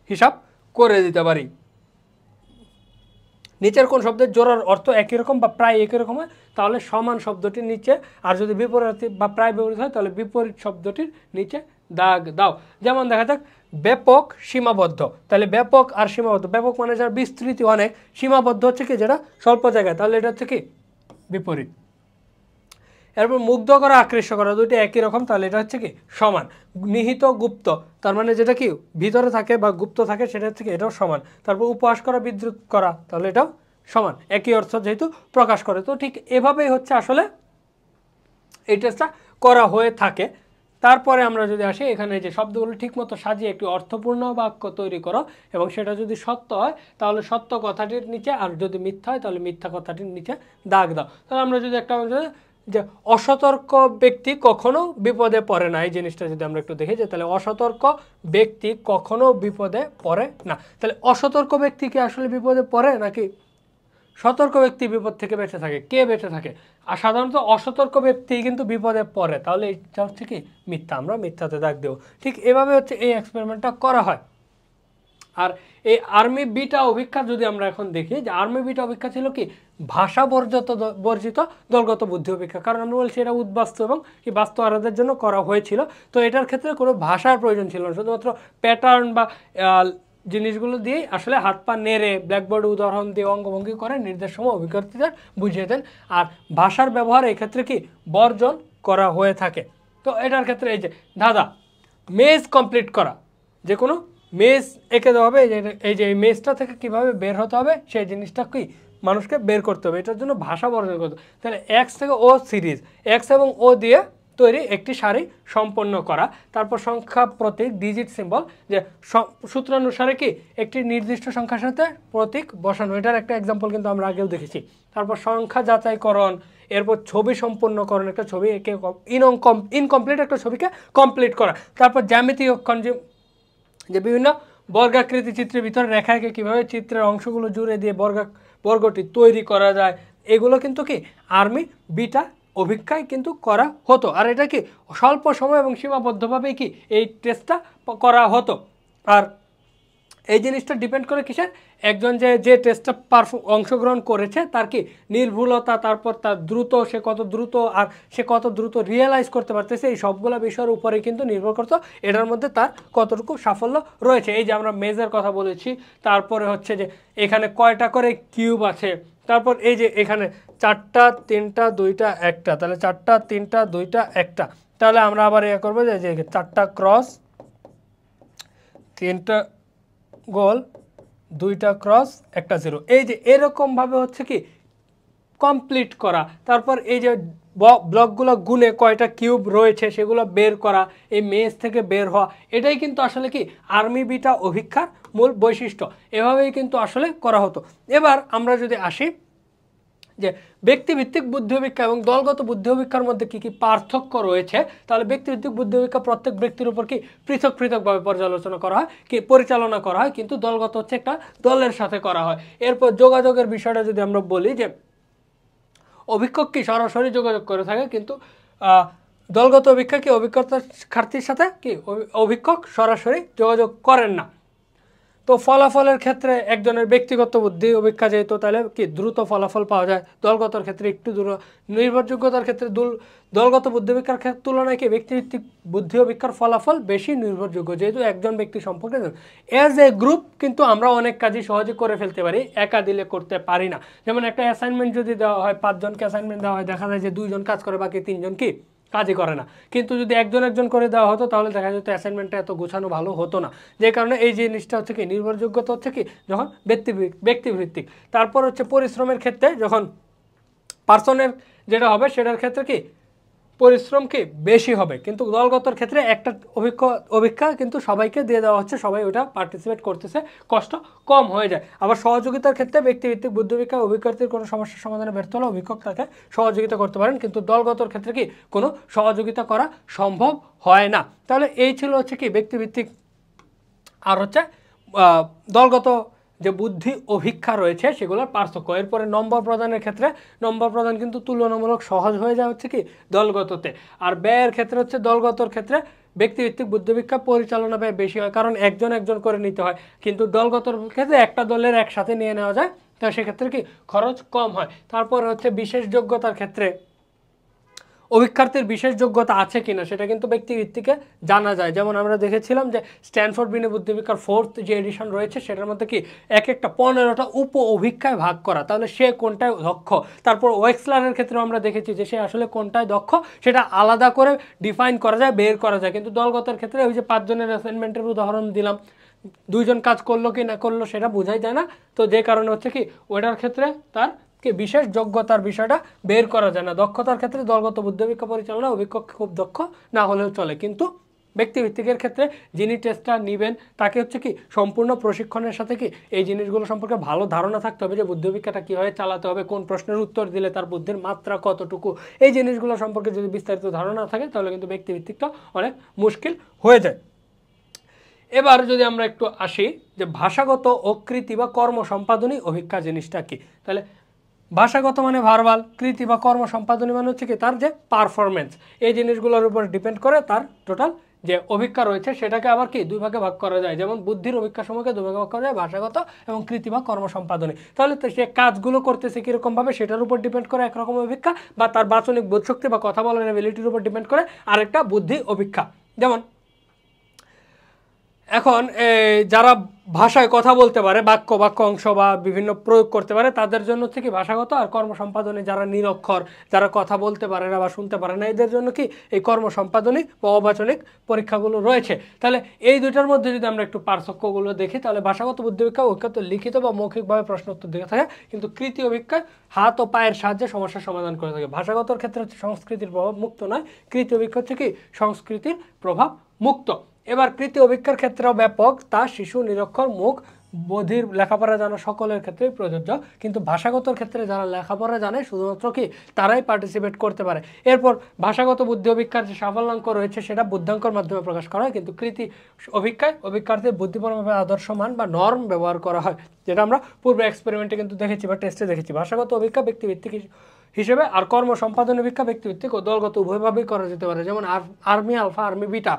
হিসাব করে দিতে পারি। নিচের কোন শব্দের জোড়ার অর্থ একই রকম বা প্রায় একই রকম হয়, তাহলে সমান শব্দটির নিচে, আর যদি বিপরীত বা প্রায় বিপরীত হয় তাহলে বিপরীত শব্দটির নিচে দাগ দাও। যেমন দেখা যাক ব্যাপক সীমাবদ্ধ, তাহলে ব্যাপক আর সীমাবদ্ধ, ব্যাপক মানে যার বিস্তৃতি অনেক, সীমাবদ্ধ হচ্ছে কি যেটা স্বল্প জায়গায়, তাহলে এটা হচ্ছে কি বিপরীত। এরপর মুগ্ধ করা আকৃষ্ট করা, দুইটা একই রকম, তাহলে এটা হচ্ছে কি সমান। নিহিত গুপ্ত, তার মানে যেটা কি ভিতরে থাকে বা গুপ্ত থাকে সেটা হচ্ছে কি এটাও সমান। তারপর উপহাস করা বিদ্রুপ করা, তাহলে এটাও সমান, একই অর্থ যেহেতু প্রকাশ করে। তো ঠিক এভাবেই হচ্ছে আসলে এই টেস্টটা করা হয়ে থাকে। তারপরে আমরা যদি আসি এখানে যে শব্দগুলো ঠিকমতো সাজিয়ে একটি অর্থপূর্ণ বাক্য তৈরি করো, এবং সেটা যদি সত্য হয় তাহলে সত্য কথাটির নিচে, আর যদি মিথ্যা হয় তাহলে মিথ্যা কথাটির নিচে দাগ দাও। তাহলে আমরা যদি একটা যে অসতর্ক ব্যক্তি কখনো বিপদে পড়ে না, এই জিনিসটা যদি আমরা একটু দেখি, যে তাহলে অসতর্ক ব্যক্তি কখনো বিপদে পড়ে না, তাহলে অসতর্ক ব্যক্তি কি আসলে বিপদে পড়ে নাকি সতর্ক ব্যক্তি বিপদ থেকে বেঁচে থাকে? কে বেঁচে থাকে? আর সাধারণত অসতর্ক ব্যক্তি কিন্তু বিপদে পড়ে, তাহলে এটা হচ্ছে কি মিথ্যা, আমরা মিথ্যাতে দাগ দেব। ঠিক এভাবে হচ্ছে এই এক্সপেরিমেন্টটা করা হয়। আর এই আর্মি বিটা অভিজ্ঞতা যদি আমরা এখন দেখি, যে আর্মি বিটা অভিজ্ঞতা ছিল কি ভাষা বর্জিত দলগত বুদ্ধি অভিজ্ঞতা, কারণ আমরা বলছি এটা উদ্বাস্তু এবং কি বাস্তু আরাধের জন্য করা হয়েছিল। তো এটার ক্ষেত্রে কোনো ভাষার প্রয়োজন ছিল না, শুধুমাত্র প্যাটার্ন বা জিনিসগুলো দিয়েই আসলে হাত পা নেড়ে ব্ল্যাকবোর্ডে উদাহরণ দিয়ে অঙ্গভঙ্গি করে নির্দেশ সময় অভিজ্ঞতাদের বুঝিয়ে দেন। আর ভাষার ব্যবহার এক্ষেত্রে কি বর্জন করা হয়ে থাকে। তো এটার ক্ষেত্রে এই যে দাদা মেজ কমপ্লিট করা, যে কোনো মেজ এঁকে দেওয়া হবে, এই যে এই মেজটা থেকে কীভাবে বের হতে হবে সেই জিনিসটা কি মানুষকে বের করতে হবে, এটার জন্য ভাষা বর্জন করতে হবে। তাহলে এক্স থেকে ও সিরিজ, এক্স এবং ও দিয়ে তৈরি একটি সারি সম্পন্ন করা। তারপর সংখ্যা প্রতীক ডিজিট সিম্বল, যে সূত্রানুসারে কি একটি নির্দিষ্ট সংখ্যার সাথে প্রতীক বসানো, এটার একটা এক্সাম্পল কিন্তু আমরা আগেও দেখেছি। তারপর সংখ্যা যাচাইকরণ, এরপর ছবি সম্পূর্ণকরণ, একটা ছবি একে ইনকমপ্লিট একটা ছবিকে কমপ্লিট করা। তারপর জ্যামিতীয় অক্ষণ, যে বিভিন্ন বর্গাকৃতি চিত্রের ভিতরে রেখা এঁকে কীভাবে চিত্রের অংশগুলো জুড়ে দিয়ে বর্গটি তৈরি করা যায়, এগুলো কিন্তু কি আর্মি বিটা অভিজ্ঞায় কিন্তু করা হতো। আর এটা কি স্বল্প সময় এবং সীমাবদ্ধভাবেই কি এই টেস্টটা করা হতো। আর এই জিনিসটা ডিপেন্ড করে কিসের, একজন যে টেস্টটা অংশগ্রহণ করেছে তার কি নির্ভুলতা, তারপর তার দ্রুত, সে কত দ্রুত আর সে কত দ্রুত রিয়েলাইজ করতে পারতেছে, এই সবগুলো বিষয়ের উপরে কিন্তু নির্ভর করতো এটার মধ্যে তার কতটুকু সাফল্য রয়েছে। এই যে আমরা মেজের কথা বলেছি, তারপরে হচ্ছে যে এখানে কয়টা করে কিউব আছে, তারপর এই যে এখানে 4টা 3টা 2টা 1টা, তাহলে 4টা 3টা 2টা 1টা, তাহলে আমরা আবার ইয়ে করবো যে 4টা ক্রস 3টা গোল 2টা ক্রস 1টা 0, এই যে এরকমভাবে হচ্ছে কি কমপ্লিট করা। তারপর এই যে ব্লকগুলো গুনে কয়টা কিউব রয়েছে সেগুলো বের করা, এই মেজ থেকে বের হওয়া, এটাই কিন্তু আসলে কি আর্মি বিটা অভিজ্ঞার মূল বৈশিষ্ট্য। এভাবেই কিন্তু আসলে করা হতো। এবার আমরা যদি আসি যে ব্যক্তিভিত্তিক বুদ্ধি অভিজ্ঞা এবং দলগত বুদ্ধি অভিজ্ঞার মধ্যে কী কী পার্থক্য রয়েছে, তাহলে ব্যক্তিভিত্তিক বুদ্ধি অভিজ্ঞা প্রত্যেক ব্যক্তির উপর কি পৃথকভাবে পরিচালনা করা হয়, কিন্তু দলগত হচ্ছে একটা দলের সাথে করা হয়। এরপর যোগাযোগের বিষয়টা যদি আমরা বলি, যে অভিজ্ঞক কি সরাসরি যোগাযোগ করে থাকে, কিন্তু দলগত অভিজ্ঞা কি অভিজ্ঞতার সাথে কি অভিজ্ঞক সরাসরি যোগাযোগ করেন না। তো ফলাফলের ক্ষেত্রে একজনের ব্যক্তিগত বুদ্ধি অভিজ্ঞা যেহেতু, তাহলে কি দ্রুত ফলাফল পাওয়া যায়, দলগতর ক্ষেত্রে একটু নির্ভরযোগ্যতার ক্ষেত্রে দলগত বুদ্ধি অভিজ্ঞার তুলনায় কি ব্যক্তিভিত্তিক বুদ্ধি অভিজ্ঞার ফলাফল বেশি নির্ভরযোগ্য, যেহেতু একজন ব্যক্তি সম্পর্কে অ্যাজ এ গ্রুপ কিন্তু আমরা অনেক কাজই সহজে করে ফেলতে পারি, একা দিলে করতে পারি না। যেমন একটা অ্যাসাইনমেন্ট যদি দেওয়া হয়, 5 জনকে অ্যাসাইনমেন্ট দেওয়া হয়, দেখা যায় যে 2 জন কাজ করে, বাকি 3 জন কি কাজই করে না। কিন্তু যদি একজন করে দেওয়া হতো তাহলে দেখা যেত অ্যাসাইনমেন্টটা এত গোছানো ভালো হতো না। যে কারণে এই জিনিসটা হচ্ছে কি নির্ভরযোগ্যতা হচ্ছে কি যখন ব্যক্তিভিত্তিক। তারপর হচ্ছে পরিশ্রমের ক্ষেত্রে যখন পার্সনের যেটা হবে সেটার ক্ষেত্রে কি পরিশ্রম কি বেশি হবে, কিন্তু দলগতর ক্ষেত্রে একটা অভিজ্ঞতা কিন্তু সবাইকে দিয়ে দেওয়া হচ্ছে, সবাই ওটা পার্টিসিপেট করতেছে, কষ্ট কম হয়ে যায়। আবার সহযোগিতার ক্ষেত্রে ব্যক্তিভিত্তিক বুদ্ধি অভিজ্ঞা অভিজ্ঞতার কোনো সমস্যার সমাধানে ব্যর্থ হলে অভিজ্ঞক তাকে সহযোগিতা করতে পারেন, কিন্তু দলগতর ক্ষেত্রে কি কোনো সহযোগিতা করা সম্ভব হয় না। তাহলে এই ছিল হচ্ছে কি ব্যক্তিভিত্তিক আর হচ্ছে দলগত যে বুদ্ধি অভিজ্ঞা রয়েছে সেগুলোর পার্থক্য। এরপরে নম্বর প্রদানের ক্ষেত্রে নম্বর প্রদান কিন্তু তুলনামূলক সহজ হয়ে যায় হচ্ছে কি দলগততে। আর ব্যয়ের ক্ষেত্রে হচ্ছে দলগতর ক্ষেত্রে ব্যক্তিভিত্তিক বুদ্ধি অভিজ্ঞা পরিচালনা ব্যয় বেশি হয়, কারণ একজন করে নিতে হয়, কিন্তু দলগতর ক্ষেত্রে একটা দলের একসাথে নিয়ে নেওয়া যায়, তো সেক্ষেত্রে কি খরচ কম হয়। তারপর হচ্ছে বিশেষ যোগ্যতার ক্ষেত্রে অভিজ্ঞার্থীর বিশেষ যোগ্যতা আছে কিনা সেটা কিন্তু ব্যক্তিভিত্তিকে জানা যায়। যেমন আমরা দেখেছিলাম যে স্ট্যানফোর্ড বিনে বুদ্ধি অভিজ্ঞার 4th যে এডিশন রয়েছে সেটার মধ্যে কি একটা 15টা উপ অভিজ্ঞায় ভাগ করা, তাহলে সে কোনটায় দক্ষ। তারপর ওয়েক্সলারের ক্ষেত্রে আমরা দেখেছি যে সে আসলে কোনটায় দক্ষ সেটা আলাদা করে ডিফাইন করা যায়, বের করা যায়। কিন্তু দলগতের ক্ষেত্রে ওই যে 5 জনের অ্যাসাইনমেন্টের উদাহরণ দিলাম, 2 জন কাজ করলো কি না করলো সেটা বোঝাই যায় না, তো যে কারণে হচ্ছে কি ওটার ক্ষেত্রে তার কি বিশেষ যোগ্যতার বিষয়টা বের করা যায় না। দক্ষতার ক্ষেত্রে দলগত বুদ্ধি অভিজ্ঞা পরিচালনা অভিজ্ঞক খুব দক্ষ না হলেও চলে, কিন্তু ব্যক্তিভিত্তিকের ক্ষেত্রে যিনি টেস্টটা নেবেন তাকে হচ্ছে কি সম্পূর্ণ প্রশিক্ষণের সাথে কি এই জিনিসগুলো সম্পর্কে ভালো ধারণা থাকতে হবে, যে বুদ্ধি অভিজ্ঞাটা কীভাবে চালাতে হবে, কোন প্রশ্নের উত্তর দিলে তার বুদ্ধির মাত্রা কতটুকু, এই জিনিসগুলো সম্পর্কে যদি বিস্তারিত ধারণা থাকে তাহলে কিন্তু ব্যক্তিভিত্তিকটা অনেক মুশকিল হয়ে যায়। এবার যদি আমরা একটু আসি যে ভাষাগত ও কৃতি বা কর্ম সম্পাদনী অভিজ্ঞা জিনিসটা কি, তাহলে ভাষাগত মানে ভার্বাল, কৃতি বা কর্ম সম্পাদনী মানে হচ্ছে কি তার যে পারফরমেন্স, এই জিনিসগুলোর উপর ডিপেন্ড করে তার টোটাল যে অভিজ্ঞা রয়েছে সেটাকে আবার কি 2 ভাগে ভাগ করা যায়। যেমন বুদ্ধির অভিজ্ঞা সমূহকে 2 ভাগে ভাগ করা যায়, ভাষাগত এবং কৃতি বা কর্ম সম্পাদনী। তাহলে তো সে কাজগুলো করতেছে কীরকমভাবে সেটার উপর ডিপেন্ড করে একরকম অভিজ্ঞা, বা তার বাচনিক বোধশক্তি বা কথা বলার এবিলিটির উপর ডিপেন্ড করে আরেকটা বুদ্ধি অভিজ্ঞা। যেমন এখন যারা ভাষায় কথা বলতে পারে, বাক্য বাক্য অংশ বা বিভিন্ন প্রয়োগ করতে পারে, তাদের জন্য হচ্ছে কি ভাষাগত, আর কর্মসম্পাদনে যারা নিরক্ষর, যারা কথা বলতে পারে না বা শুনতে পারে না, এদের জন্য কি এই কর্মসম্পাদনিক বা অবাচনিক পরীক্ষাগুলো রয়েছে। তাহলে এই দুইটার মধ্যে যদি আমরা একটু পার্থক্যগুলো দেখি, তাহলে ভাষাগত বুদ্ধিবৃত্তি ঐক্যত লিখিত বা মৌখিকভাবে প্রশ্ন উত্তর দিকে থাকে, কিন্তু কৃতি অভিজ্ঞায় হাত ও পায়ের সাহায্যে সমস্যার সমাধান করে থাকে। ভাষাগতর ক্ষেত্রে হচ্ছে সংস্কৃতির প্রভাব মুক্ত নয়, কৃতি অভিজ্ঞা হচ্ছে কি সংস্কৃতির প্রভাব মুক্ত। এবার কৃতি অভিজ্ঞার ক্ষেত্রেও ব্যাপক, তা শিশু, নিরক্ষর, মুখ বধির, লেখাপড়া জানা সকলের ক্ষেত্রেই প্রযোজ্য, কিন্তু ভাষাগতর ক্ষেত্রে যারা লেখাপড়া জানে শুধুমাত্র কি তারাই পার্টিসিপেট করতে পারে। এরপর ভাষাগত বুদ্ধি অভিজ্ঞার যে সাফল্যাঙ্ক রয়েছে সেটা বুদ্ধাঙ্কর মাধ্যমে প্রকাশ করা হয়, কিন্তু কৃতি অভিজ্ঞায় অভিজ্ঞার্থীর বুদ্ধিপরভাবে আদর্শমান বা নর্ম ব্যবহার করা হয়, যেটা আমরা পূর্বে এক্সপেরিমেন্টে কিন্তু দেখেছি বা টেস্টে দেখেছি। ভাষাগত অভিজ্ঞা ব্যক্তিভিত্তিক হিসেবে, আর কর্ম সম্পাদন অভিজ্ঞা ব্যক্তিভিত্তিক ও দলগত উভয়ভাবেই করা যেতে পারে, যেমন আর্মি আলফা, আর্মি বিটা,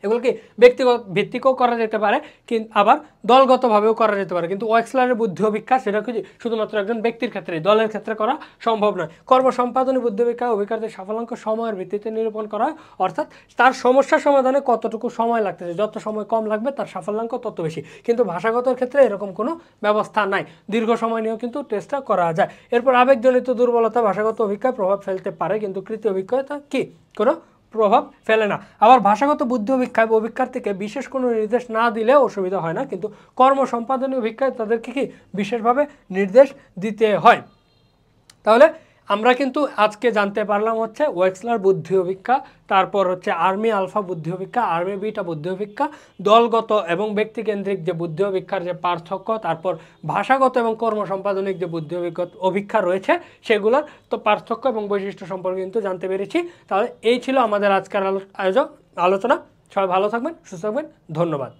এগুলোকে ব্যক্তিগত ভিত্তিকও করা যেতে পারে, কিন্তু আবার দলগতভাবেও করা যেতে পারে। কিন্তু ওয়েক্সলারের বুদ্ধি অভিজ্ঞা সেটা কি শুধুমাত্র একজন ব্যক্তির ক্ষেত্রে, দলের ক্ষেত্রে করা সম্ভব নয়। কর্ম সম্পাদনী বুদ্ধি অভিজ্ঞা অভিজ্ঞার্থীর সাফল্যাঙ্ক সময়ের ভিত্তিতে নিরূপণ করা হয়, অর্থাৎ তার সমস্যা সমাধানে কতটুকু সময় লাগতেছে, যত সময় কম লাগবে তার সাফল্যাঙ্ক তত বেশি। কিন্তু ভাষাগতর ক্ষেত্রে এরকম কোনো ব্যবস্থা নাই, দীর্ঘ সময় নিয়েও কিন্তু টেস্টটা করা যায়। এরপর আবেগজনিত দুর্বলতা ভাষাগত অভিজ্ঞায় প্রভাব ফেলতে পারে, কিন্তু কৃতি অভিজ্ঞতা কি কোনো প্রভাব ফেলে না। আবার ভাষাগত বুদ্ধি অভিজ্ঞায় অভিজ্ঞার্থীকে বিশেষ কোনো নির্দেশ না দিলে অসুবিধা হয় না, কিন্তু কর্ম সম্পাদনী অভিজ্ঞায় তাদেরকে কি বিশেষভাবে নির্দেশ দিতে হয়। তাহলে আমরা কিন্তু আজকে জানতে পারলাম হচ্ছে ওয়েক্সলার বুদ্ধি অভিজ্ঞা, তারপর হচ্ছে আর্মি আলফা বুদ্ধি অভিজ্ঞা, আর্মি বিটা বুদ্ধি অভিজ্ঞা, দলগত এবং ব্যক্তিকেন্দ্রিক যে বুদ্ধি অভিজ্ঞার যে পার্থক্য, তারপর ভাষাগত এবং কর্ম সম্পাদনিক যে বুদ্ধি অভিজ্ঞা রয়েছে সেগুলোর তো পার্থক্য এবং বৈশিষ্ট্য সম্পর্কে কিন্তু জানতে পেরেছি। তাহলে এই ছিল আমাদের আজকের আলোচনা। সবাই ভালো থাকবেন, সুস্থ থাকবেন, ধন্যবাদ।